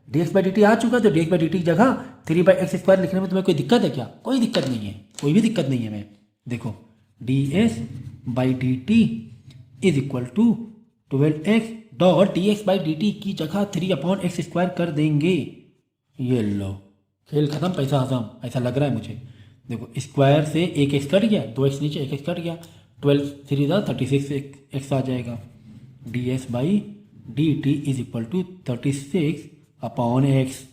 d x by D t आ चुका है, तो D x by D T की जगह 3/x स्क्वायर लिखने में तुम्हें कोई दिक्कत है क्या, कोई दिक्कत नहीं है, कोई भी दिक्कत नहीं है। मैं देखो D S by D T is equal to 12x dot D x by D T की जगह 3/x स्क्वायर कर देंगे, ये लो खेल खत्म पैसा हजम, ऐसा लग रहा है मुझे। देखो स्क्वायर से एक एक्स कट गया, 2x नीचे, एक एक्स कट गया, 12 3 36 एक्स आ जाएगा। D S by D T is equal to 36 upon X.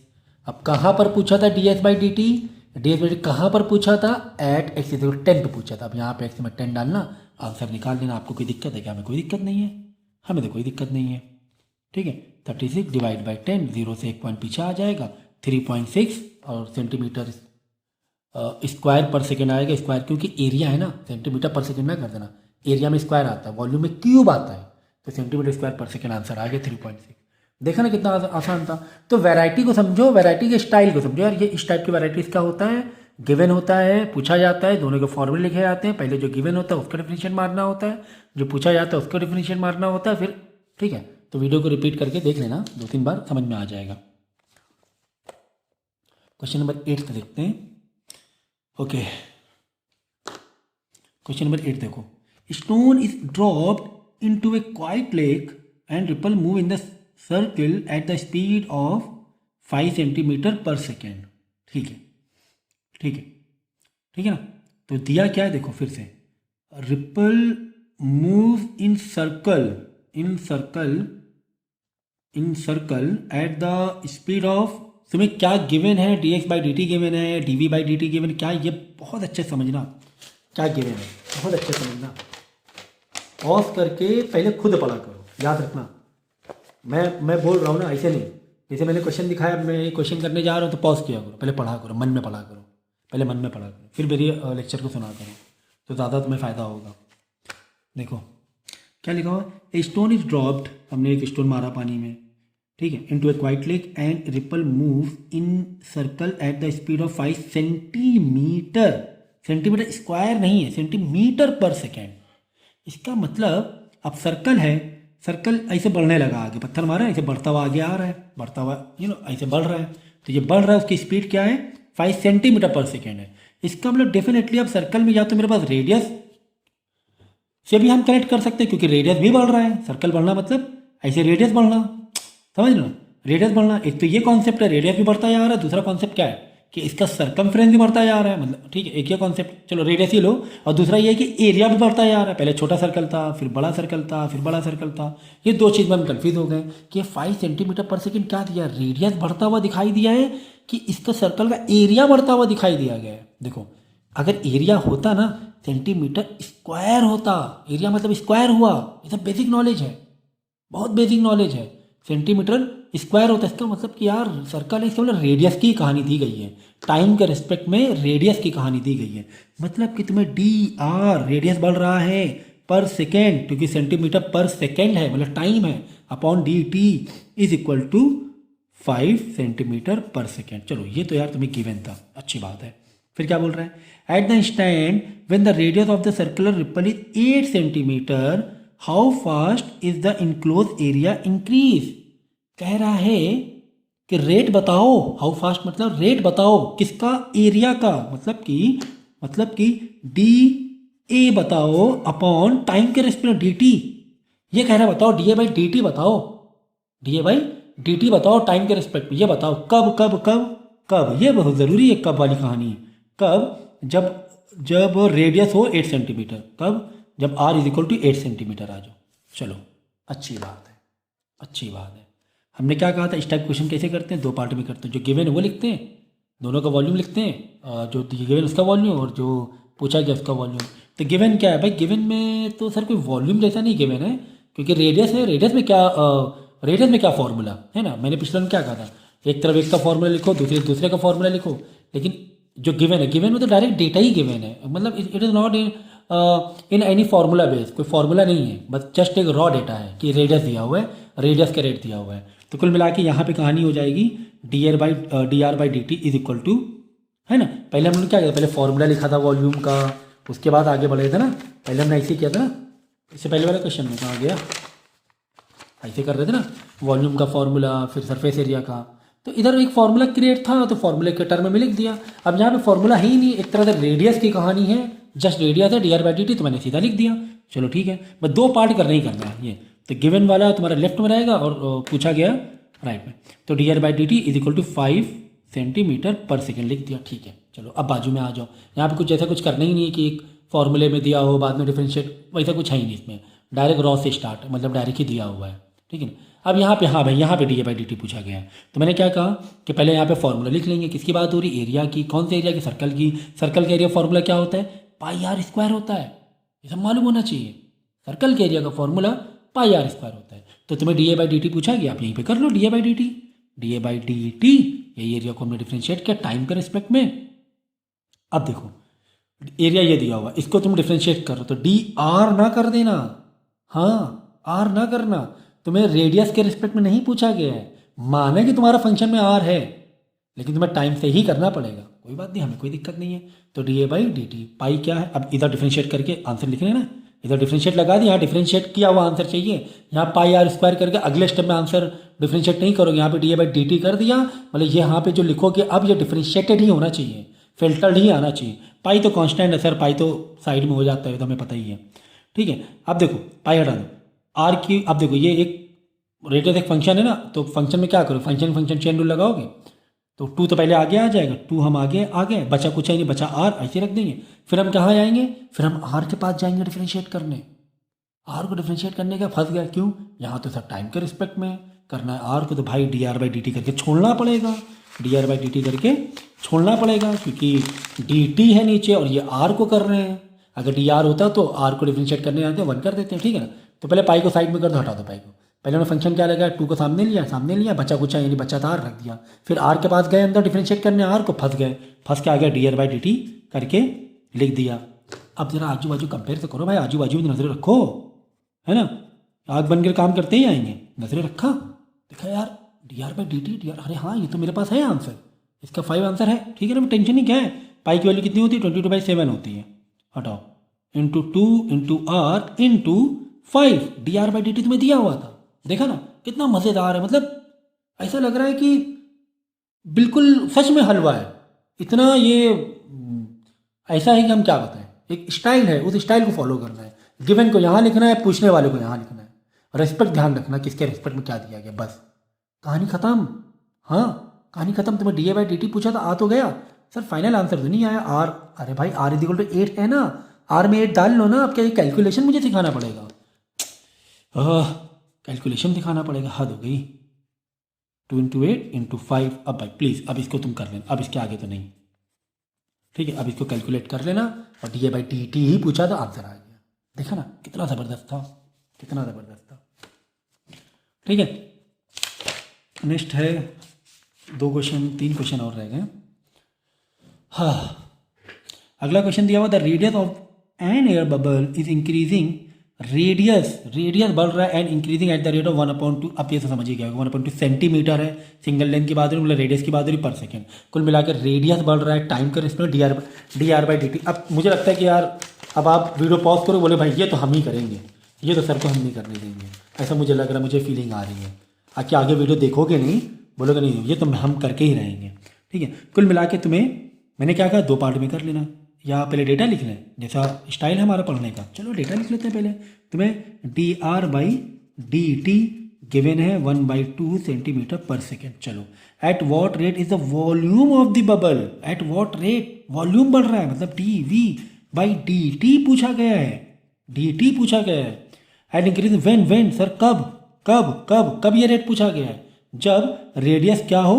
अब कहाँ पर पूछा था D S by D T? D S by D कहाँ पर पूछा था? एट एक्स इज 10 पे पूछा था। अब यहाँ पे एक्स में 10 डालना, आंसर निकाल देना। आपको कोई दिक्कत है क्या? हमें कोई दिक्कत नहीं है, हमें तो कोई दिक्कत नहीं है। ठीक है, 36 डिवाइड बाई 10, 0 से 1 पॉइंट पीछे आ जाएगा, 3.6 और सेंटीमीटर स्क्वायर पर सेकेंड आएगा। स्क्वायर क्योंकि एरिया है ना, सेंटीमीटर पर सेकेंड में कर देना, एरिया में स्क्वायर आता है, वॉल्यूम में क्यूब आता है, तो सेंटीमीटर स्क्वायर पर सेकेंड आंसर आ गया 3.6। देखा ना कितना आसान था। तो वैरायटी को समझो, वैरायटी के स्टाइल को समझो। यार ये इस टाइप की वैरायटी इसका होता है, गिवन होता है, पूछा जाता है, दोनों के फॉर्मूले लिखे जाते हैं। पहले जो गिवन होता है उसका डिफिनीशन मारना होता है, जो पूछा जाता है उसका डिफिनीशन मारना होता है फिर। ठीक है, तो वीडियो को रिपीट करके देख लेना, 2-3 बार समझ में आ जाएगा। क्वेश्चन नंबर 8 को देखते हैं। ओके, क्वेश्चन नंबर 8 देखो। Stone is dropped into A quite lake and ripple move in the circle eight the speed of 5 centimetre per second. ठीक है, ठीक है, ठीक है ना। तो दिया क्या है देखो फिर से, ripple move in circle at the speed of, तुम्हें क्या गिवन है? D x by D T given है, d we by D T given, क्या ये बहुत अच्छे समझना क्या गिवन है, बहुत अच्छे समझना। पॉज करके पहले खुद पढ़ा करो, याद रखना। मैं बोल रहा हूँ ना, ऐसे नहीं, जैसे मैंने क्वेश्चन दिखाया, मैं क्वेश्चन करने जा रहा हूँ तो पॉज किया करो, पहले पढ़ा करो, मन में पढ़ा करो, पहले मन में पढ़ा करो, फिर मेरी लेक्चर को सुना करो, तो ज़्यादा तुम्हें फ़ायदा होगा। देखो क्या लिखा हुआ, ए स्टोन इज ड्रॉप्ड, हमने एक स्टोन मारा पानी में, ठीक है, into A quite lake and ripple move in circle at the speed of 5 centimetre, centimetre square नहीं है, सेंटीमीटर पर सेकेंड। इसका मतलब अब सर्कल है, सर्कल ऐसे बढ़ने लगा, आगे पत्थर मारा है, ऐसे बढ़ता हुआ आगे आ रहा है, बढ़ता हुआ ऐसे बढ़ रहा है, तो ये बढ़ रहा है, उसकी स्पीड क्या है? 5 सेंटीमीटर पर सेकेंड है। इसका मतलब डेफिनेटली अब सर्कल में या तो मेरे पास रेडियस से भी हम कनेक्ट कर सकते हैं, क्योंकि रेडियस भी बढ़ रहा है, सर्कल बढ़ना मतलब ऐसे रेडियस बढ़ना, समझ लो, रेडियस बढ़ना। एक तो ये कॉन्सेप्ट है, रेडियस भी बढ़ता जा रहा है, दूसरा कॉन्सेप्ट क्या है कि इसका सरकमफ्रेंस भी बढ़ता जा रहा है, मतलब ठीक है, एक ये कॉन्सेप्ट, चलो रेडियस ही लो, और दूसरा ये है कि एरिया भी बढ़ता जा रहा है, पहले छोटा सर्कल था, फिर बड़ा सर्कल था, फिर बड़ा सर्कल था। ये दो चीज़ में हम कन्फ्यूज हो गए कि 5 सेंटीमीटर पर सेकेंड क्या दिया, रेडियस बढ़ता हुआ दिखाई दिया है कि इसका सर्कल का एरिया बढ़ता हुआ दिखाई दिया गया है। देखो अगर एरिया होता ना सेंटीमीटर स्क्वायर होता, एरिया मतलब स्क्वायर हुआ, ये सब बेसिक नॉलेज है, बहुत बेसिक नॉलेज है। सेंटीमीटर स्क्वायर होता है, इसका मतलब कि यार सर्कल है, इसका मतलब रेडियस की कहानी दी गई है, टाइम के रिस्पेक्ट में रेडियस की कहानी दी गई है। मतलब कि तुम्हें डी आर रेडियस बढ़ रहा है पर सेकेंड, क्योंकि सेंटीमीटर पर सेकेंड है, मतलब टाइम है, upon D T is equal to 5 centimetre per second. चलो ये तो यार तुम्हें गिवन था, अच्छी बात है। फिर क्या बोल रहा है, at the instant when the radius of the circular ripple is 8 centimetre how fast is the enclose area increase. कह रहा है कि रेट बताओ, हाउ फास्ट मतलब रेट बताओ किसका, एरिया का, मतलब कि डी ए बताओ अपॉन टाइम के रेस्पेक्ट डी टी। ये कह रहा है बताओ d A by D T बताओ, d A by D T बताओ टाइम के रेस्पेक्ट में, ये बताओ कब कब कब कब, ये बहुत ज़रूरी है, कब वाली कहानी है। कब? जब रेडियस हो 8 सेंटीमीटर, कब? जब r is equal to 8 centimetre आ जाओ। चलो अच्छी बात है, अच्छी बात है। हमने क्या कहा था, इस टाइप क्वेश्चन कैसे करते हैं, 2 पार्ट में करते हैं, जो गिवन है वो लिखते हैं, दोनों का वॉल्यूम लिखते हैं, जो गिवन उसका वॉल्यूम और जो पूछा गया उसका वॉल्यूम। तो गिवन क्या है भाई, गिवन में तो सर कोई वॉल्यूम जैसा नहीं गिवन है, क्योंकि रेडियस है, रेडियस में क्या फॉर्मूला है ना, मैंने पिछले में क्या कहा था, एक तरफ एक का फॉर्मूला लिखो, दूसरे का फॉर्मूला लिखो, लेकिन जो गिवन है, गिवन में तो डायरेक्ट डेटा ही गिवन है, मतलब it is not in any formula base, कोई फार्मूला नहीं है, बस जस्ट एक रॉ डेटा है कि रेडियस दिया हुआ है, रेडियस का रेट दिया हुआ है। तो कुल मिला के यहाँ पे कहानी हो जाएगी D are by D T is equal to, है ना, पहले हमने क्या किया, पहले फॉर्मूला लिखा था वॉल्यूम का, उसके बाद आगे बढ़े थे ना, पहले हमने ऐसे किया था ना, इससे पहले वाला क्वेश्चन में कहाँ गया, ऐसे कर रहे थे ना, वॉल्यूम का फॉर्मूला, फिर सरफेस एरिया का, तो इधर एक फार्मूला क्रिएट था, तो फार्मूले के टर्म में लिख दिया। अब यहाँ पे फार्मूला है ही नहीं, एक तरह से रेडियस की कहानी है, जस्ट रेडियस है d are by D T, तो मैंने सीधा लिख दिया। चलो ठीक है, बस 2 पार्ट करना ही करना है ये, तो गिवन वाला तुम्हारा लेफ्ट में रहेगा और पूछा गया राइट में। तो D are by D T is equal to 5 centimetre per second लिख दिया, ठीक है। चलो अब बाजू में आ जाओ। यहाँ पे कुछ ऐसा कुछ करना ही नहीं है कि एक फॉर्मूले में दिया हो बाद में डिफरेंशिएट, वैसा कुछ है ही नहीं इसमें। डायरेक्ट रॉ से स्टार्ट, मतलब डायरेक्ट ही दिया हुआ है, ठीक है ना। अब यहाँ पे हाँ भाई, यहाँ पे D A by D T पूछा गया है, तो मैंने क्या कहा कि पहले यहाँ पे फॉर्मूला लिख लेंगे। किसकी बात हो रही, एरिया की। कौन से एरिया की, सर्कल की। सर्कल का एरिया फॉर्मूला क्या होता है, पाई आर स्क्वायर होता है। ये सब मालूम होना चाहिए। सर्कल के एरिया का फॉर्मूला पाई आर स्क्वायर होता है। तो तुम्हें d A by D T पूछा गया, आप यहीं पे कर लो d A by D T. D A by D t, यही एरिया को हमने डिफ्रेंशिएट किया टाइम के रिस्पेक्ट में। अब देखो एरिया ये दिया हुआ, इसको तुम डिफ्रेंशिएट करो तो डी आर ना कर देना, हाँ आर ना करना। तुम्हें रेडियस के रिस्पेक्ट में नहीं पूछा गया है। माने कि तुम्हारा फंक्शन में आर है, लेकिन तुम्हें टाइम से ही करना पड़ेगा। कोई बात नहीं, हमें कोई दिक्कत नहीं है। तो d A by D t, pi क्या है, अब इधर डिफ्रेंशिएट करके आंसर लिख लेना। इधर डिफ्रेंशिएट लगा दिया, यहाँ डिफ्रेंशिएट किया हुआ आंसर चाहिए। यहाँ पाई आर स्क्वायर करके अगले स्टेप में आंसर डिफ्रेंशिएट नहीं करोगे, यहाँ पे D A by D T कर दिया, मतलब ये यहाँ पे जो लिखोगे अब ये डिफ्रेंशिएटेड ही होना चाहिए, फिल्टर्ड ही आना चाहिए। पाई तो कांस्टेंट है सर, पाई तो साइड में हो जाता है, तो हमें पता ही है, ठीक है। अब देखो पाई हटा दो, आर की, अब देखो ये एक रेडियस एक फंक्शन है ना, तो फंक्शन में क्या करो, फंक्शन फंक्शन चेन रूल लगाओगे तो टू तो पहले आगे आ जाएगा, टू हम आगे आ गए, बचा कुछ है नहीं, बचा आर, ऐसे रख देंगे। फिर हम कहाँ जाएंगे, फिर हम आर के पास जाएंगे डिफ्रेंशिएट करने। आर को डिफ्रेंशिएट करने का फंस गया, क्यों, यहाँ तो सब टाइम के रिस्पेक्ट में करना है। आर को तो भाई D R by D T करके छोड़ना पड़ेगा, D R by D T करके छोड़ना पड़ेगा, क्योंकि डी टी है नीचे और ये आर को कर रहे हैं। अगर डी आर होता तो आर को डिफ्रेंशिएट करने आते हैं, वन कर देते हैं, ठीक है ना। तो पहले पाई को साइड में कर दो, हटा दो पाई को। पहले उन्होंने फंक्शन क्या लगा, टू को सामने लिया, बचा कुचा यानी बचा था आर, रख दिया। फिर आर के पास गए अंदर डिफ्रेंशिएट करने, आर को फंस गए, फंस के आ गया D R by D T करके लिख दिया। अब जरा आजू बाजू कंपेयर तो करो भाई, आजू बाजू में नजरें रखो, है ना। आग बन कर काम करते ही आएंगे, नजरें रखा, देखा यार D R by D T, D are, अरे हाँ ये तो मेरे पास है आंसर, इसका 5 आंसर है, ठीक है ना। टेंशन ही क्या है, पाई की वैल्यू कितनी होती है, 22/7 होती है, हटाओ, into 2 into R into 5, D are by D T तुम्हें दिया हुआ था, देखा ना कितना मज़ेदार है। मतलब ऐसा लग रहा है कि बिल्कुल सच में हलवा है, इतना ये ऐसा है कि हम क्या बताएं। एक स्टाइल है, उस स्टाइल को फॉलो करना है। गिवन को यहाँ लिखना है, पूछने वाले को यहाँ लिखना है, रेस्पेक्ट ध्यान रखना किसके रेस्पेक्ट में क्या दिया गया, बस कहानी खत्म। हाँ कहानी खत्म। तुम्हें d A by D T पूछा था, आ तो गया सर, फाइनल आंसर तो नहीं आया आर, अरे भाई आर इज इक्वल टू 8 है ना, आर में 8 डाल लो ना। अब क्या ये कैलकुलेशन मुझे सिखाना पड़ेगा, कैलकुलेशन दिखाना पड़ेगा, हद हो गई। 2 इंटू 8 इंटू 5, अब भाई प्लीज़ अब इसको तुम कर लेना, अब इसके आगे तो नहीं, ठीक है। अब इसको कैलकुलेट कर लेना, और d A by D t ही पूछा था, आंसर आ गया, देखा ना कितना ज़बरदस्त था, कितना ज़बरदस्त था, ठीक है। नेक्स्ट है 2 क्वेश्चन, 3 क्वेश्चन और रह गए। हाँ अगला क्वेश्चन दिया हुआ, the radius of an air bubble is increasing, radius बढ़ रहा है and increasing at the rate of 1/2। अब ये तो समझिए क्या होगा, 1/2 सेंटीमीटर है, सिंगल लेंथ की बात हो रही, मतलब रेडियस की बात हो रही पर सेकेंड। कुल मिलाकर रेडियस बढ़ रहा है टाइम के respect, D R by D T. अब मुझे लगता है कि यार अब आप वीडियो पॉज करो, बोले भाई ये तो हम ही करेंगे, ये तो सर को हम नहीं करने देंगे, ऐसा मुझे लग रहा है, मुझे फीलिंग आ रही है। आके आगे वीडियो देखोगे नहीं, बोलोगे नहीं ये तो हम करके ही रहेंगे, ठीक है। कुल मिला के तुम्हें मैंने क्या कहा, 2 पार्ट में कर लेना, या पहले डेटा लिख लें जैसा स्टाइल है हमारा पढ़ने का। चलो डेटा लिख लेते हैं पहले। तुम्हें D are by D T given है 1/2 सेंटीमीटर पर सेकेंड। चलो at what rate is the volume of the bubble, at what rate volume बढ़ रहा है, मतलब D we by D T पूछा गया है, डी टी पूछा गया है। एट इंक्रीज वेन सर कब कब कब कब ये रेट पूछा गया है, जब रेडियस क्या हो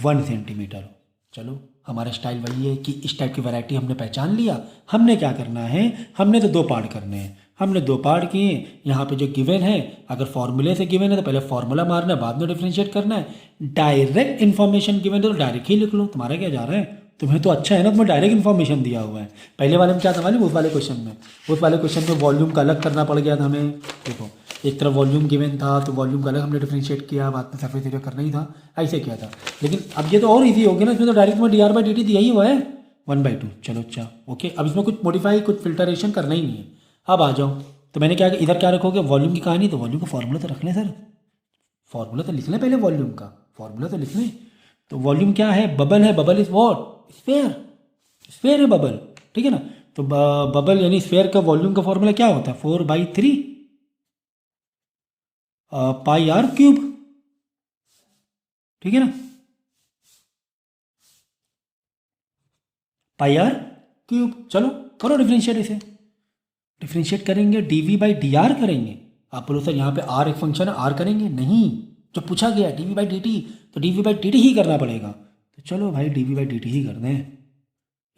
1 सेंटीमीटर हो। चलो हमारा स्टाइल वही है कि इस टाइप की वैरायटी हमने पहचान लिया। हमने क्या करना है, हमने तो 2 पार्ट करने हैं, हमने 2 पार्ट किए। यहाँ पे जो गिवन है, अगर फॉर्मूले से गिवन है तो पहले फॉर्मूला मारना है, बाद में डिफरेंशिएट करना है। डायरेक्ट इन्फॉर्मेशन गिवन है तो डायरेक्ट ही लिख लो, तुम्हारा क्या जा रहा है, तुम्हें तो अच्छा है ना, तुम्हें डायरेक्ट इन्फॉर्मेशन दिया हुआ है। पहले वाले में क्या था मालूम, उस वाले क्वेश्चन में वॉल्यूम का अलग करना पड़ गया था हमें। देखो एक तरफ वॉल्यूम गिवन था तो वॉल्यूम का अलग हमने डिफरेंशिएट किया, बाद में सरफेस एरिया करना ही था, ऐसे किया था। लेकिन अब ये तो और इजी हो गया ना, इसमें तो डायरेक्ट में D R by D T दिया ही हुआ है 1/2। चलो अच्छा ओके, अब इसमें कुछ मॉडिफाई कुछ फिल्टरेशन करना ही नहीं है। अब आ जाओ, तो मैंने क्या इधर क्या रखोगे, वॉल्यूम की कहानी, तो वॉल्यूम का फॉर्मूला तो रख लें सर, फॉर्मूला तो लिख लें पहले, वॉल्यूम का फॉर्मूला तो लिख लें। तो वॉल्यूम क्या है, बबल है, bubble is what, sphere, sphere है बबल, ठीक है ना। तो बबल यानी स्फेयर का वॉल्यूम का फॉर्मूला क्या होता है, 4/3 पाई आर क्यूब, ठीक है ना। पाई आर क्यूब। चलो करो डिफ्रेंशिएट इसे। डिफ्रेंशिएट करेंगे डी बाई डी आर करेंगे। आप बोलो सर यहाँ पे आर एक फंक्शन है, आर करेंगे नहीं, जो पूछा गया d we by D T, तो D we by D t ही करना पड़ेगा। तो चलो भाई d we by D t ही कर दें,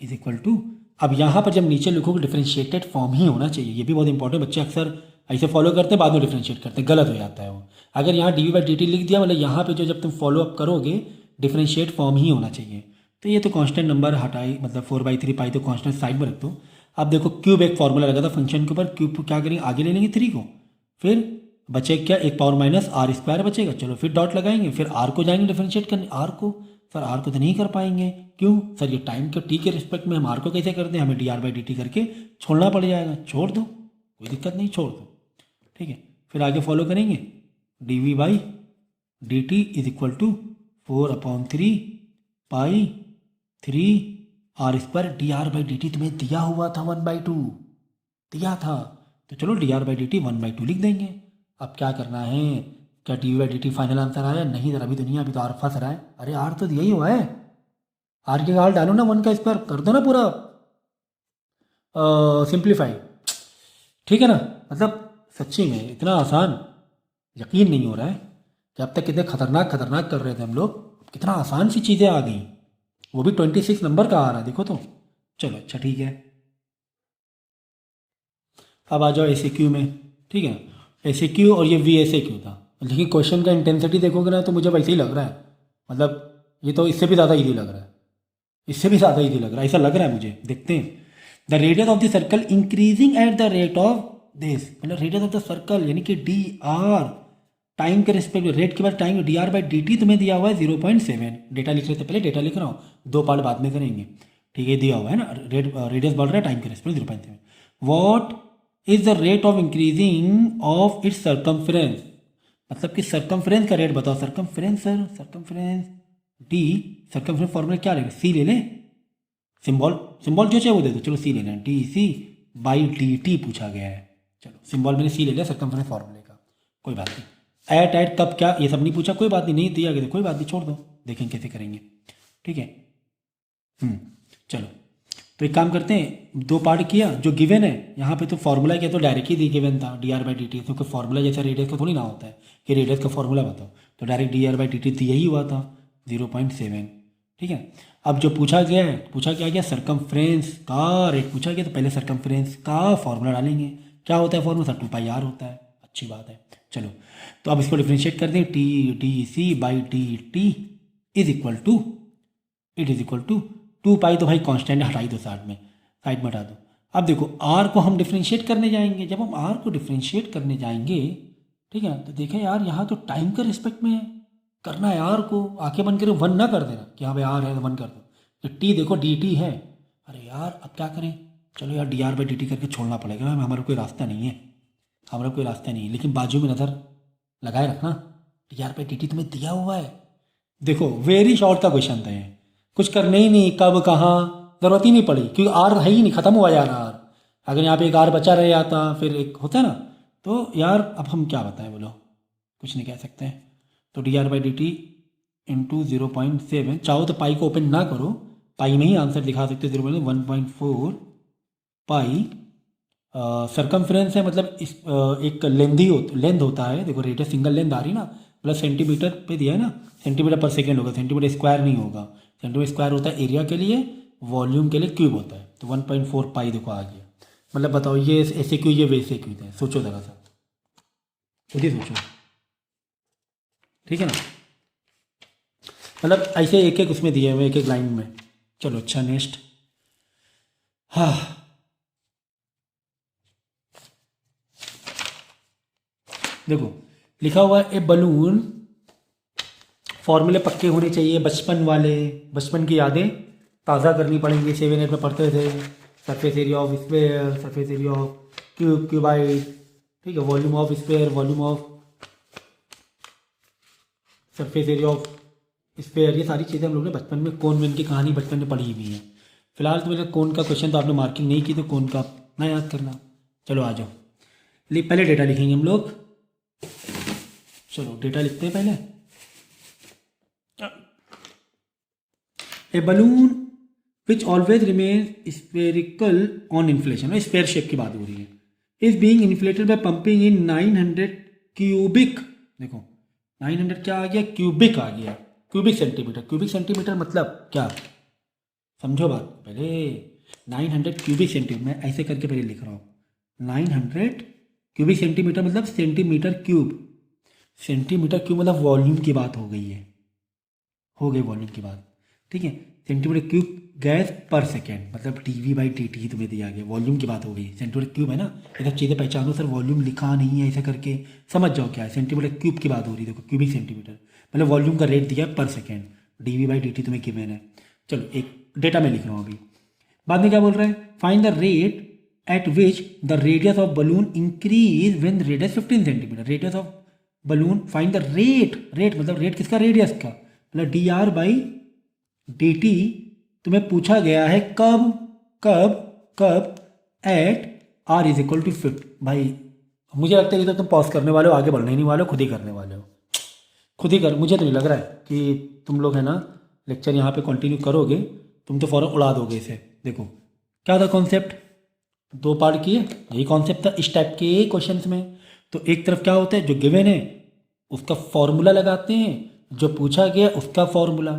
इज इक्वल टू। अब यहाँ पर जब नीचे लिखोगे डिफ्रेंशिएटेड फॉर्म ही होना चाहिए, ये भी बहुत इंपॉर्टेंट, बच्चे अक्सर ऐसे फॉलो करते हैं बाद में डिफ्रेंशिएट करते हैं, गलत हो जाता है वो। अगर यहाँ D we by D T लिख दिया मतलब यहाँ पे जो जब तुम फॉलो अप करोगे डिफ्रेंशिएट फॉर्म ही होना चाहिए। तो ये तो कांस्टेंट नंबर हटाई, मतलब 4/3 पाई तो कांस्टेंट साइड में रख दो। अब देखो क्यूब एक फॉर्मूला लगा था फंक्शन के ऊपर, क्यूब को क्या करेंगे आगे ले लेंगे 3 को, फिर बचे क्या एक पावर माइनस आर स्क्वायर बचेगा। चलो फिर डॉट लगाएंगे, फिर आर को जाएंगे डिफ्रेंशिएट करने, आर को सर आर को तो नहीं कर पाएंगे, क्यों सर ये टाइम के टी के रिस्पेक्ट में हम आर को कैसे कर दें, हमें D R by D T करके छोड़ना पड़ जाएगा। छोड़ दो कोई दिक्कत नहीं, छोड़ दो, ठीक है। फिर आगे फॉलो करेंगे D we by D T is equal to 4/3 pi 3 R square, D are by D T तुम्हें दिया हुआ था 1/2 दिया था, तो चलो D are by D T 1/2 लिख देंगे। अब क्या करना है, क्या D by D T final answer आया? नहीं सर अभी तो नहीं, अभी तो आर फंस रहा है। अरे आर तो दिया ही हुआ है, आर के आर डालो ना, 1 का स्क्वायर कर दो ना पूरा सिंप्लीफाई, ठीक है ना। मतलब सच्ची में इतना आसान, यकीन नहीं हो रहा है कि अब तक कितने खतरनाक खतरनाक कर रहे थे हम लोग, कितना आसान सी चीज़ें आ गई, वो भी 26 नंबर का आ रहा है देखो तो। चलो अच्छा ठीक है, अब आ जाओ ऐसे क्यू में, ठीक है। ऐसे क्यू और ये वी ऐसे क्यू था, लेकिन क्वेश्चन का इंटेंसिटी देखोगे ना तो मुझे वैसे ही लग रहा है, मतलब ये तो इससे भी ज़्यादा ईजी लग रहा है, इससे भी ज़्यादा ईजी लग रहा है, ऐसा लग रहा है मुझे। देखते हैं, the radius of the circle increasing at the rate of this, मतलब रेडियस ऑफ द सर्कल यानी कि डी आर, टाइम के रिस्पेक्ट रेट के बाद time D R by D T तुम्हें दिया हुआ है 0.7। डेटा लिख रहे थे पहले, डेटा लिख रहा हूँ, 2 पार्ट बाद में करेंगे, ठीक है। दिया हुआ है ना रेडियस बढ़ रहा है टाइम के respect 0.7। What is the rate of increasing of its circumference, मतलब कि सर्कमफ्रेंस का रेट बताओ। Circumference sir, circumference D, circumference formula क्या लेंगे, सी ले लें, सिंबल सिंबल जो चाहिए वो दे दो, चलो सी ले लें, D C by D T पूछा गया है, चलो सिंबल मैंने सी ले लिया सर्कमफ्रेंस फॉर्मूले का, कोई बात नहीं। ऐट ऐट कब क्या ये सब नहीं पूछा, कोई बात नहीं, नहीं दिया गया कोई बात नहीं, छोड़ दो, देखेंगे कैसे करेंगे, ठीक है। चलो तो एक काम करते हैं, 2 पार्ट किया, जो गिवन है यहाँ पे तो फार्मूला क्या तो डायरेक्ट ही गिवन था D are by D T, तो कोई फार्मूला जैसा रेडियस का थोड़ी ना होता है कि रेडियस का फार्मूला बताओ, तो direct D R by D T दिया ही हुआ था 0.7, ठीक है। अब जो पूछा गया है, पूछा क्या गया सर्कमफ्रेंस का रेट पूछा गया, तो पहले सर्कमफ्रेंस का फार्मूला डालेंगे, क्या होता है फार्मूला सर 2 पाई आर होता है, अच्छी बात है। चलो तो अब इसको डिफ्रेंशिएट कर दें, T D C by D T is equal to, it is equal to 2 pi, तो भाई कांस्टेंट हटाई दो साइड में हटा दो। अब देखो आर को हम डिफ्रेंशिएट करने जाएंगे, जब हम आर को डिफ्रेंशिएट करने जाएंगे, ठीक है, तो देखें यार यहाँ तो टाइम के रिस्पेक्ट में करना है, आर को आंखें बंद करके 1 ना कर देना कि हाँ भाई आर है तो 1 कर दो, तो टी देखो डी टी है, अरे यार अब क्या करें, चलो यार D R by D T करके छोड़ना पड़ेगा, हमारा कोई रास्ता नहीं है, हमारा कोई रास्ता नहीं है, लेकिन बाजू में नज़र लगाए रखना, D R by D T तुम्हें दिया हुआ है। देखो वेरी शॉर्ट का क्वेश्चन था ये, कुछ करने ही नहीं, कब कहाँ ज़रूरत ही नहीं पड़ी, क्योंकि आर है ही नहीं, ख़त्म हुआ जा रहा आर, अगर यहाँ पे एक आर बचा रह जाता फिर एक होता है ना, तो यार अब हम क्या बताएं, बोलो कुछ नहीं कह सकते हैं। तो D are by D T into 0.7, चाहो तो पाई को ओपन ना करो, पाई में ही आंसर दिखा सकते हो, 0.1.4 पाई सर्कमफ्रेंस है, मतलब इस एक लेंथ होता है, देखो रेडियस सिंगल लेंथ आ रही ना, मतलब सेंटीमीटर पे दिया है ना, सेंटीमीटर पर सेकेंड होगा, सेंटीमीटर स्क्वायर नहीं होगा, सेंटीमीटर स्क्वायर होता है एरिया के लिए, वॉल्यूम के लिए क्यूब होता है, तो 1.4 पाई देखो आ गया। मतलब बताओ ये ऐसे क्यों, ये वैसे क्यों थे, सोचो ज़रा सा, खुद ही सोचो, ठीक है ना, मतलब ऐसे एक एक उसमें दिए हुए एक एक लाइन में। चलो अच्छा नेक्स्ट, हाँ देखो लिखा हुआ है ए बलून, फॉर्मूले पक्के होने चाहिए बचपन वाले, बचपन की यादें ताज़ा करनी पड़ेंगी, 7 8 में पढ़ते थे, surface area of sphere, surface area of cube cuboid, ठीक है, volume of sphere, volume of surface area of sphere, ये सारी चीज़ें हम लोग ने बचपन में, कोन मैन की कहानी बचपन में पढ़ी हुई है। फिलहाल तो मेरा कोन का क्वेश्चन तो आपने मार्किंग नहीं की, तो कोन का ना याद करना। चलो आ जाओ, पहले डेटा लिखेंगे हम लोग, चलो डेटा लिखते हैं पहले। A balloon which always remain spherical on inflation, sphere shape की बात हो रही है, is being inflated by pumping in 900 cubic, देखो 900 क्या आ गया, क्यूबिक आ गया, क्यूबिक सेंटीमीटर। क्यूबिक सेंटीमीटर मतलब क्या, समझो बात पहले। 900 क्यूबिक सेंटीमीटर, मैं ऐसे करके पहले लिख रहा हूँ, 900 क्यूबिक सेंटीमीटर मतलब सेंटीमीटर क्यूब, सेंटीमीटर क्यूब मतलब वॉल्यूम की बात हो गई है, हो गई वॉल्यूम की बात, ठीक है। सेंटीमीटर क्यूब गैस पर सेकेंड मतलब dV/dt ही तुम्हें दिया गया, वॉल्यूम की बात हो गई, सेंटीमीटर क्यूब है ना, ये सब चीज़ें पहचानो सर, वॉल्यूम लिखा नहीं है ऐसा करके समझ जाओ क्या है, सेंटीमीटर क्यूब की बात हो रही है, देखो क्यूबिक सेंटीमीटर मतलब वॉल्यूम का रेट दिया पर सेकेंड, dV/dt तुम्हें गिवन है। चलो एक डेटा में लिख रहा हूँ अभी, बाद में क्या बोल रहा है, find the rate at which the radius of balloon increase when radius 15 centimetre, radius of balloon, find the rate, rate मतलब रेट किसका, रेडियस का, मतलब dr/dt तुम्हें पूछा गया है कब कब कब at r is equal to 50। भाई मुझे लगता है कि तो तुम पॉज करने वाले हो, आगे बढ़ने ही नहीं वाले हो, खुद ही करने वाले हो, खुद ही कर, मुझे तो नहीं लग रहा है कि तुम लोग है ना लेक्चर यहाँ पे कंटिन्यू करोगे, तुम तो फ़ौरन उड़ा दोगे इसे। देखो क्या था कॉन्सेप्ट, दो पार्ट किए, यही कॉन्सेप्ट था इस टाइप के क्वेश्चंस में। तो एक तरफ क्या होता है, जो गिवन है उसका फॉर्मूला लगाते हैं, जो पूछा गया उसका फॉर्मूला।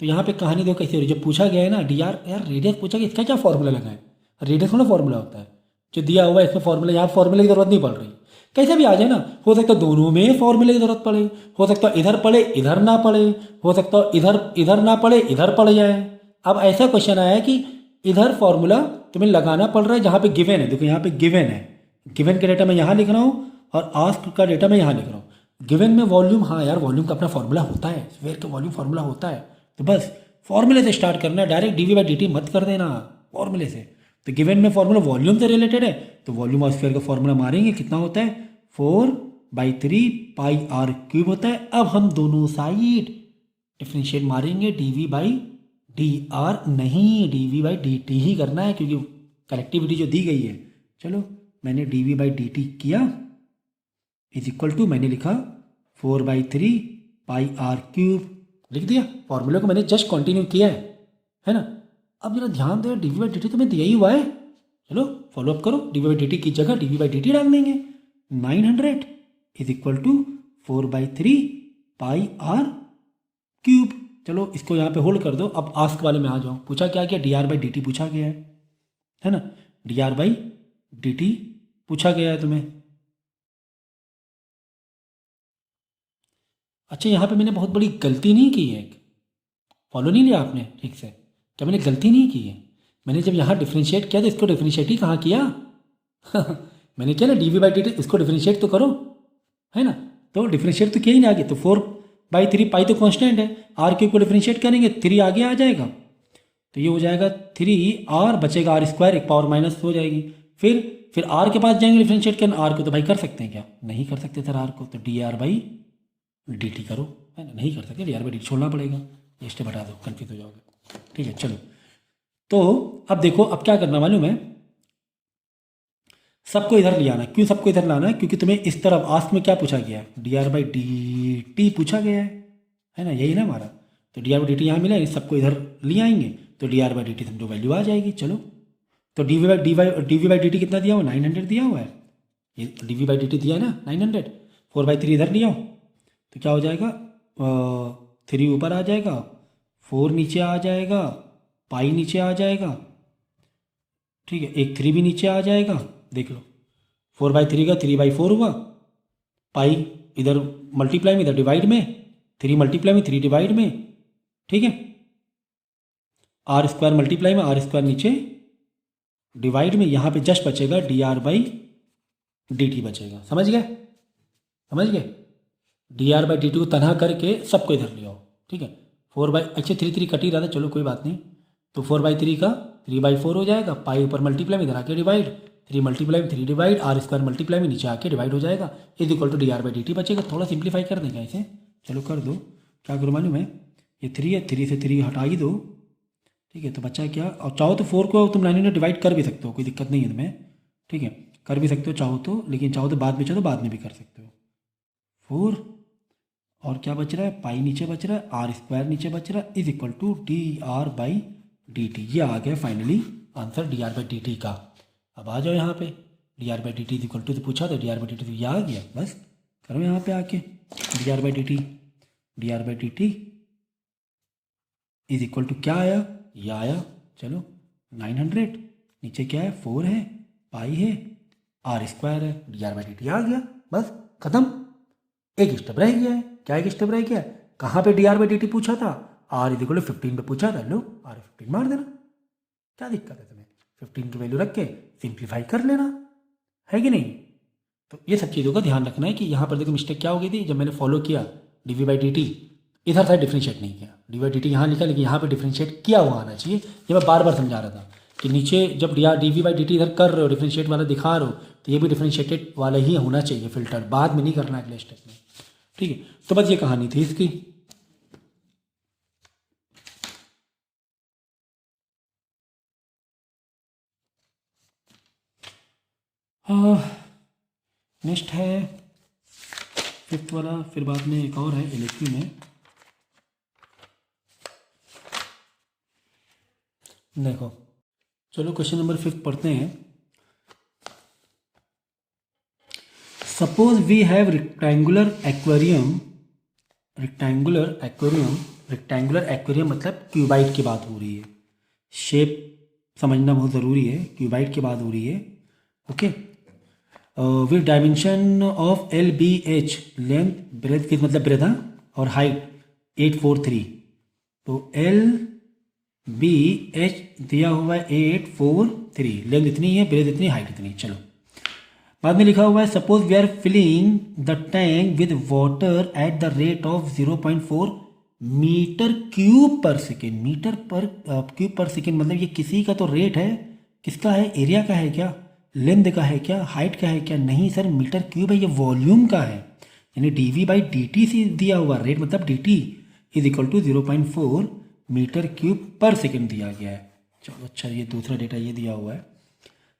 तो यहाँ पे कहानी देखो कैसे हो रही है, जो पूछा गया है ना डी आर, यार रेडियस पूछा गया, इसका क्या फॉर्मूला लगाए, रेडियस का फॉर्मूला होता है, जो दिया हुआ है इसमें फॉर्मूला, यहाँ फॉर्मूले की जरूरत नहीं पड़ रही, कैसे भी आ जाए ना, हो सकता है दोनों में फॉर्मूले की जरूरत पड़े, हो सकता है इधर पड़े इधर ना पड़े, हो सकता है इधर इधर ना पड़े इधर पड़ जाए। अब ऐसा क्वेश्चन आया है कि इधर फॉर्मूला तुम्हें लगाना पड़ रहा है जहाँ पे गिवन है, देखो यहाँ पे गिवन है, गिवन का डेटा मैं यहाँ लिख रहा हूँ और आस्क का डेटा मैं यहाँ लिख रहा हूँ। गिवन में वॉल्यूम, हाँ यार वॉल्यूम का अपना फॉर्मूला होता है, स्फीयर का वॉल्यूम फॉर्मूला होता है, तो बस फॉर्मूले से स्टार्ट करना है, डायरेक्ट dV/dt मत कर देना फॉर्मूले से। तो गिवन में फॉर्मूला वॉल्यूम से रिलेटेड है, तो वॉल्यूम ऑफ स्फीयर का फॉर्मूला मारेंगे, कितना होता है 4/3 πr³ होता है। अब हम दोनों साइड डिफरेंशिएट मारेंगे, dV/dr नहीं dV/dt ही करना है, क्योंकि कनेक्टिविटी जो दी गई है। चलो मैंने dV/dt किया इज इक्वल टू, मैंने लिखा 4/3 πr³ लिख दिया, फॉर्मूले को मैंने जस्ट कंटिन्यू किया है ना। अब जरा ध्यान दो, dV/dt तो मैं दिया ही हुआ है, चलो फॉलो अप करो, dV/dt की जगह dV/dt डाल देंगे, 900 इज इक्वल टू 4/3 πr³। चलो इसको यहाँ पे होल्ड कर दो, अब आस्क वाले में आ जाओ, पूछा क्या गया, dr/dt पूछा गया है ना, dr/dt पूछा गया है तुम्हें। अच्छा यहाँ पे मैंने बहुत बड़ी गलती नहीं की है, फॉलो नहीं लिया आपने ठीक से, क्या मैंने गलती नहीं की है, मैंने जब यहाँ डिफ्रेंशिएट किया तो इसको डिफ्रेंशिएट ही कहाँ किया मैंने किया ना dV/dt, इसको डिफ्रेंशिएट तो करो, है ना, तो डिफ्रेंशिएट तो किया ही नहीं आगे, तो 4/3 पाई तो कांस्टेंट है, r³ को डिफ्रेंशिएट करेंगे 3 आगे आ जाएगा, तो ये हो जाएगा 3r, बचेगा r², एक पावर माइनस हो जाएगी, फिर r के पास जाएंगे डिफ्रेंशिएट करना, r को तो भाई कर सकते हैं क्या, नहीं कर सकते सर r को, तो dr/dt करो, है ना, नहीं कर सकते, dr/dt छोड़ना पड़ेगा, ये स्टेप हटा दो, कन्फ्यूज हो जाओगे, ठीक है। चलो तो अब देखो, अब क्या करना मालूम है, सबको इधर ले आना, क्यों सबको इधर लाना है, क्योंकि तुम्हें इस तरफ आस्क में क्या पूछा गया है, dr/dt पूछा गया है ना, यही ना हमारा, तो dr/dt यहाँ मिला, इस सबको इधर ले आएंगे तो dr/dt समझो वैल्यू आ जाएगी। चलो तो dV/dt कितना दिया हुआ, 900 दिया हुआ है, ये dV/dt दिया है ना 900, 4/3 इधर लिया तो क्या हो जाएगा, 3 ऊपर आ जाएगा, 4 नीचे आ जाएगा, पाई नीचे आ जाएगा, ठीक है, एक 3 भी नीचे आ जाएगा, देख लो 4/3 का 3/4 हुआ, पाई इधर मल्टीप्लाई में इधर डिवाइड में, 3 मल्टीप्लाई में 3 डिवाइड में, ठीक है, r² मल्टीप्लाई में r² नीचे डिवाइड में, यहाँ पे जस्ट बचेगा dr/dt बचेगा, समझ गए, समझ गए, dr/dt को तनहा करके सबको इधर ले आओ, ठीक है, 3 कट ही रहा था, चलो कोई बात नहीं, तो 4/3 का 3/4 हो जाएगा, पाई ऊपर मल्टीप्लाई में इधर आके डिवाइड, 3 मल्टीप्लाई में 3 डिवाइड, r² मल्टीप्लाई में नीचे आके डिवाइड हो जाएगा, इज इक्वल टू dr/dt बचेगा। थोड़ा सिंप्लीफाई कर देंगे इसे, चलो कर दो, क्या करो मालूम है, ये 3 है, 3 से 3 हटा ही दो, ठीक है, तो बच्चा क्या, और चाहो तो 4 को तुम 900 डिवाइड कर भी सकते हो, कोई दिक्कत नहीं है तुम्हें, ठीक है, कर भी सकते हो चाहो तो, लेकिन चाहो तो बाद में चाहो तो बाद में भी कर सकते हो। 4 और क्या बच रहा है, पाई नीचे बच रहा है, r² नीचे बच रहा है, is equal to dr/dt D T. ये आ गया finally answer D are by D T का। अब आ जाओ यहाँ पे, D are by D T equal to तो पूछा था, D are by D T तो ये आ गया, बस करो यहाँ पे आके D are by D T, D are by D T is equal to क्या आया, ये आया, चलो 900, नीचे क्या है 4 है, पाई है, आर स्क्वायर है, d are by D t आ गया, बस खत्म। एक स्टेप रह गया है, क्या एक स्टेप रह गया है, कहाँ पे D are by D T पूछा था, आर इज इक्वल टू 15 पे पूछा था, लो आर 15 मार देना, क्या दिक्कत है तुम्हें, 15 की वैल्यू रख के सिंप्लीफाई कर लेना, है कि नहीं। तो ये सब चीज़ों का ध्यान रखना है कि यहाँ पर देखो मिस्टेक क्या हो गई थी, जब मैंने फॉलो किया D we by D T, इधर साइड डिफ्रेंशिएट नहीं किया, डी वाई डी टी यहाँ लिखा लेकिन यहाँ पे डिफ्रेंशिएट किया हुआ आना चाहिए। ये मैं बार बार समझा रहा था कि नीचे जब D we by D T इधर कर रहे हो, डिफ्रेंशिएट वाला दिखा रहे हो, तो ये भी डिफ्रेंशिएटेड वाला ही होना चाहिए फिल्टर, बाद में नहीं करना अगले स्टेप में, ठीक है। तो बस ये कहानी थी इसकी। नेक्स्ट है 5th वाला, फिर बाद में एक और है एलएसयू में, देखो चलो क्वेश्चन नंबर 5 पढ़ते हैं। Suppose we have rectangular aquarium, rectangular aquarium मतलब क्यूबाइड की बात हो रही है, शेप समझना बहुत ज़रूरी है, क्यूबाइड की बात हो रही है, okay. With dimension of L B H, length breadth मतलब ब्रेथ और हाइट 843, तो एल बी एच दिया हुआ है 843, लेंथ इतनी है, ब्रेथ इतनी, हाइट इतनी। चलो बाद में लिखा हुआ है suppose we are filling the tank with water at the rate of 0.4 metre cube per second, metre per cube per second मतलब ये किसी का तो रेट है, किसका है, एरिया का है क्या, लेंथ का है क्या, हाइट का है क्या, नहीं सर मीटर क्यूब है, ये वॉल्यूम का है, यानी D we by D T से दिया हुआ रेट मतलब D T is equal to 0.4 metre cube per second दिया गया है। चलो अच्छा, ये दूसरा डेटा ये दिया हुआ है।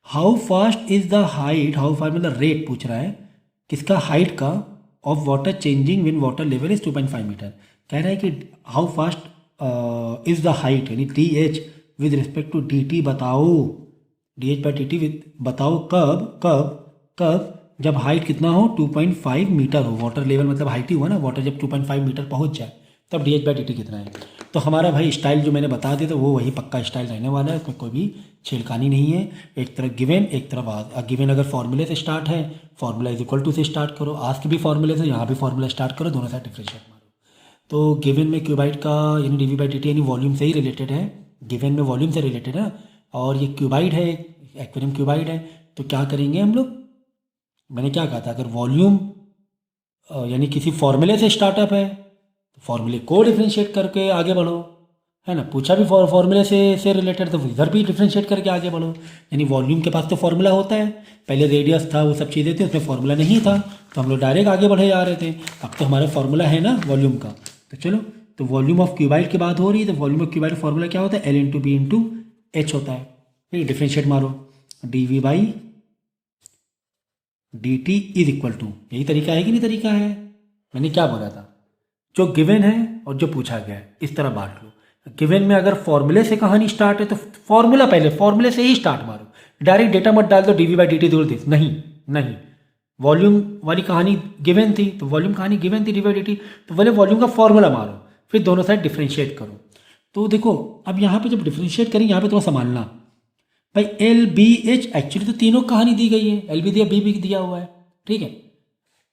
How fast is the height, how fast मतलब रेट पूछ रहा है किसका, हाइट का, of water changing when water level is 2.5 मीटर। कह रहा है कि how fast is the height यानी d h with respect to d T बताओ, d H by D T बताओ कब कब कब जब हाइट कितना हो 2.5 मीटर हो, वाटर लेवल मतलब हाइट ही हुआ ना, वाटर जब 2.5 मीटर पहुंच जाए तब D H by D T कितना है। तो हमारा भाई स्टाइल जो मैंने बता दिया था वो वही पक्का स्टाइल रहने वाला है, कोई भी छेड़खानी नहीं है, एक तरफ गिवन एक तरफ गिवन, अगर फॉर्मूले से स्टार्ट है फॉर्मूला इज इक्वल टू से स्टार्ट करो, आस्क भी फॉर्मूले से, यहाँ भी फॉर्मूला स्टार्ट करो, दोनों साइड डिफरेंशिएट मारो। तो गिवन में क्यूबाइड का यानी D we by D T यानी वॉल्यूम से ही रिलेटेड है, गिवन में वॉल्यूम से रिलेटेड है, और ये क्यूबाइड है, एक्वेरियम क्यूबाइड है, तो क्या करेंगे हम लोग, मैंने क्या कहा था, अगर वॉल्यूम यानी किसी फॉर्मूले से स्टार्टअप है तो फॉर्मूले को डिफ्रेंशिएट करके आगे बढ़ो, है ना, पूछा भी फॉर्मूले से रिलेटेड तो इधर भी डिफ्रेंशिएट करके आगे बढ़ो। यानी वॉल्यूम के पास तो फॉर्मूला होता है, पहले रेडियस था वो सब चीज़ें थी, उसमें फॉर्मूला नहीं था तो हम लोग डायरेक्ट आगे बढ़े जा रहे थे, अब तो हमारा फॉर्मूला है ना वॉल्यूम का। तो चलो, तो वॉल्यूम ऑफ क्यूबाइड की बात हो रही है, तो वॉल्यूम ऑफ क्यूबाइड फॉर्मूला क्या होता है, L into B into H होता है, ठीक है, डिफ्रेंशिएट मारो, D we by D T is equal to, यही तरीका है कि नहीं तरीका है, मैंने क्या बोला था, जो गिवन है और जो पूछा गया है इस तरह बांट लो। गिवन में अगर फॉर्मूले से कहानी स्टार्ट है तो फॉर्मूला पहले फॉर्मूले से ही स्टार्ट मारो, डायरेक्ट डेटा मत डाल दो D we by D T दूर दिस, नहीं नहीं, वॉल्यूम वाली कहानी गिवन थी तो वॉल्यूम कहानी गिवन थी D we by D T, तो पहले वॉल्यूम का फॉर्मूला मारो फिर दोनों साइड डिफ्रेंशिएट करो। तो देखो अब यहाँ पे जब डिफ्रेंशिएट करेंगे यहाँ पे थोड़ा संभालना भाई, एल बी एच एक्चुअली तो तीनों कहानी दी गई है, एल भी दिया बी भी दिया हुआ है, ठीक है,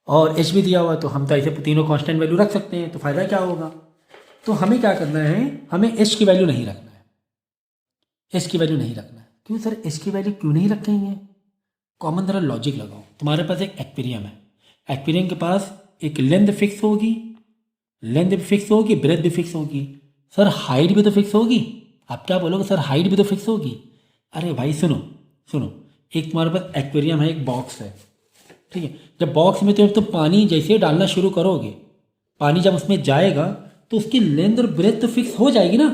और एच भी दिया हुआ है, तो हम तो ऐसे तीनों कांस्टेंट वैल्यू रख सकते हैं, तो फायदा क्या होगा। तो हमें क्या करना है, हमें एच की वैल्यू नहीं रखना है, एच की वैल्यू नहीं रखना है। क्यों सर एच की वैल्यू क्यों नहीं रखेंगे, कॉमन तरह लॉजिक लगाओ, तुम्हारे पास एक एक्वेरियम है, एक्वेरियम के पास एक लेंथ फिक्स होगी, लेंथ भी फिक्स होगी, ब्रेथ भी फिक्स होगी, सर हाइट भी तो फिक्स होगी। आप क्या बोलोगे सर हाइट भी तो फिक्स होगी, अरे भाई सुनो सुनो, एक तुम्हारे पास एक्वेरियम है, एक बॉक्स है, ठीक है, जब बॉक्स में तो पानी जैसे डालना शुरू करोगे, पानी जब उसमें जाएगा तो उसकी लेंथ और ब्रेथ तो फिक्स हो जाएगी ना,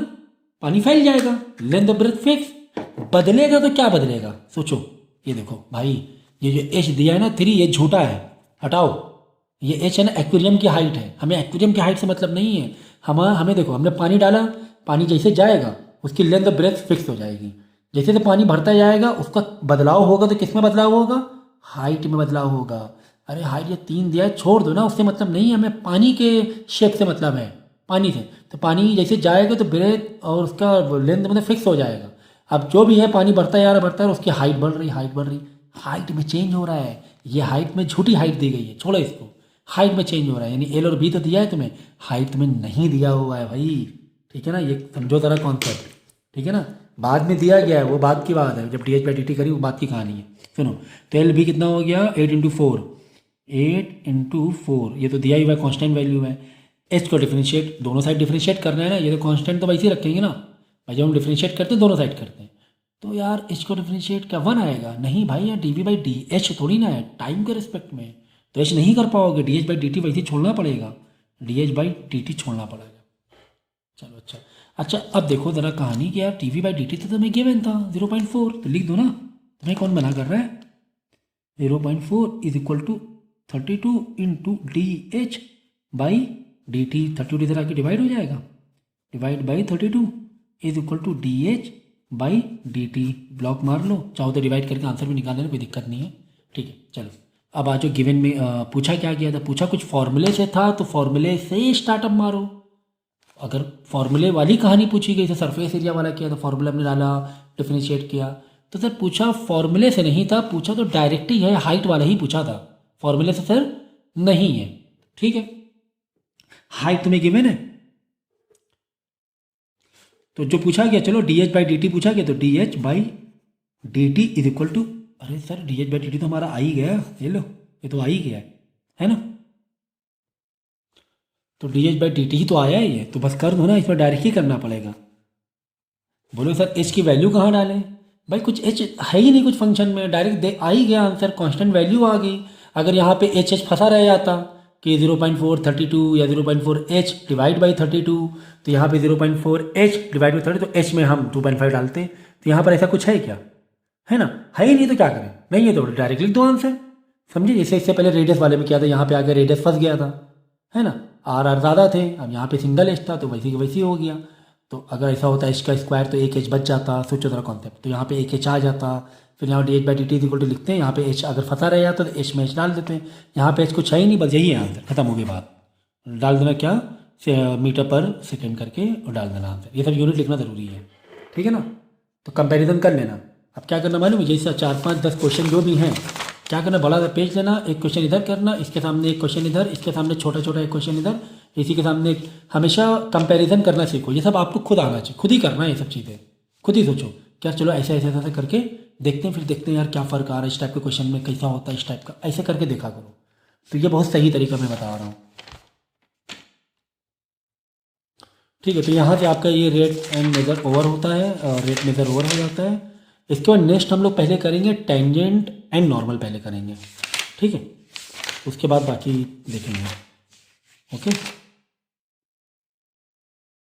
पानी फैल जाएगा, लेंथ और ब्रेथ फिक्स, बदलेगा तो क्या बदलेगा, सोचो, ये देखो भाई ये जो एच दिया है ना 3, ये झूठा है, हटाओ, ये एच है ना एक्वेरियम की हाइट है, हमें एक्वेरियम की हाइट से मतलब नहीं है, हमें देखो हमने पानी डाला, पानी जैसे जाएगा उसकी लेंथ ऑफ ब्रेथ फिक्स हो जाएगी। जैसे जैसे पानी भरता जाएगा उसका बदलाव होगा, तो किस में बदलाव होगा? हाइट में बदलाव होगा। अरे हाइट ये 3 दिया है, छोड़ दो ना, उससे मतलब नहीं है, हमें पानी के शेप से मतलब है, पानी से। तो पानी जैसे जाएगा तो ब्रेथ और उसका लेंथ मतलब फिक्स हो जाएगा। अब जो भी है पानी बढ़ता जा रहा है, उसकी हाइट बढ़ रही, हाइट बढ़ रही, हाइट में चेंज हो रहा है। ये हाइट में झूठी हाइट दी गई है, छोड़ो इसको, हाइट में चेंज हो रहा है। यानी एल और बी तो दिया है तुम्हें, हाइट तुम्हें नहीं दिया हुआ है भाई। ठीक है ना, ये समझो ज़रा कॉन्सेप्ट। ठीक है ना, बाद में दिया गया है, वो बात की बात है, जब D H by D T करी वो बात की कहानी है। सुनो, तो एल बी कितना हो गया? 8 × 4, 8 × 4, ये तो दिया ही हुआ है, कॉन्स्टेंट वैल्यू है। एच को डिफ्रेंशिएट, दोनों साइड डिफ्रेंशिएट करना है ना, ये तो कॉन्स्टेंट तो वैसे ही रखेंगे ना भाई, जब हम डिफ्रेंशिएट करते हैं दोनों साइड करते हैं। तो यार एच को डिफ्रेंशिएट क्या 1 आएगा? नहीं भाई, यार D we by D H थोड़ी ना है, टाइम के रिस्पेक्ट में तो एच नहीं कर पाओगे, D H by D T वैसे छोड़ना पड़ेगा, D H by D T छोड़ना पड़ेगा। चलो अच्छा, अब देखो ज़रा कहानी कि यार T V by D T तो तुम्हें गिवन था 0.4, तो लिख दो ना, तुम्हें कौन मना कर रहा है? 0.4 is equal to 32 into D H by D T. 32 इधर आके डिवाइड हो जाएगा, divide by 32 is equal to D H by D T. Block मार लो, चाहो तो डिवाइड करके आंसर भी निकाल लेना, कोई दिक्कत नहीं है। ठीक है, चलो अब आज जो गिवन में पूछा क्या गया था, पूछा कुछ फॉर्मूले से था, तो फॉर्मूले से स्टार्टअप मारो। अगर फॉर्मूले वाली कहानी पूछी गई, जैसे सरफेस एरिया वाला किया तो फॉर्मूला हमने डाला, डिफरेंशिएट किया, तो सर पूछा फॉर्मूले से नहीं था, पूछा तो डायरेक्ट ही है, हाइट वाला ही पूछा था, फॉर्मूले से सर नहीं है। ठीक है, हाइट तुम्हें गिवन है, तो जो पूछा गया, चलो d H by D T पूछा गया, तो d H by D T is equal to, अरे sir d H by D T तो हमारा आ ही गया, ये लो ये तो आ ही गया है ना, तो d H by D t ही तो आया है ये, तो बस कर दो ना, इसमें डायरेक्ट ही करना पड़ेगा। बोलो सर एच की वैल्यू कहाँ डालें? भाई कुछ एच है ही नहीं कुछ फंक्शन में, डायरेक्ट दे आ ही गया आंसर, कांस्टेंट वैल्यू आ गई। अगर यहाँ पे एच एच फंसा रह जाता कि 0.4 32 या 0.4 एच डिवाइड बाई 32, तो यहाँ पे 0.4 एच डिवाइड बाई 30, तो एच में हम 2.5 डालते हैं, तो यहाँ पर ऐसा कुछ है क्या? है ना, है ही नहीं, तो क्या करें? नहीं है तो डायरेक्ट लिख दो आंसर, समझिए। इससे पहले रेडियस वाले में किया था, यहाँ पे आगे रेडियस फंस गया था, है ना, आर ज़्यादा थे, अब यहाँ पे सिंगल एच था, तो वैसे की वैसे हो गया। तो अगर ऐसा होता एच का स्क्वायर तो एक एच बच जाता, सोचो जरा कॉन्सेप्ट, तो यहाँ पे एक एच आ जाता, फिर यहाँ D H by D T equal to लिखते हैं, यहाँ पे एच अगर फंसा रह जाता तो एच में एच डाल देते हैं, यहाँ पे एच कुछ है ही नहीं, बस यही है आंसर, खत्म हो गई बात। डाल देना क्या, मीटर पर सेकेंड करके और डाल देना आंसर, ये सब यूनिट लिखना ज़रूरी है। ठीक है ना, तो कंपेरिजन कर लेना। अब क्या करना मालूम है, जैसे 4 5 10 क्वेश्चन जो भी हैं, क्या करना, बड़ा सा पेज लेना, एक क्वेश्चन इधर करना, इसके सामने एक क्वेश्चन इधर, इसके सामने छोटा छोटा एक क्वेश्चन इधर, इसी के सामने हमेशा कंपैरिजन करना सीखो। ये सब आपको खुद आना चाहिए, खुद ही करना है ये सब चीज़ें, खुद ही सोचो क्या, चलो ऐसे ऐसे ऐसे करके देखते हैं, फिर देखते हैं यार क्या फ़र्क आ रहा है, इस टाइप के क्वेश्चन में कैसा होता है, इस टाइप का ऐसे करके देखा करो। तो ये बहुत सही तरीका मैं बता रहा हूँ। ठीक है, तो यहाँ से आपका ये रेट एंड मेज़र ओवर होता है, और रेट मेज़र ओवर हो जाता है। इसके बाद नेक्स्ट हम लोग पहले करेंगे टेंजेंट एंड नॉर्मल पहले करेंगे, ठीक है, उसके बाद बाकी देखेंगे। ओके।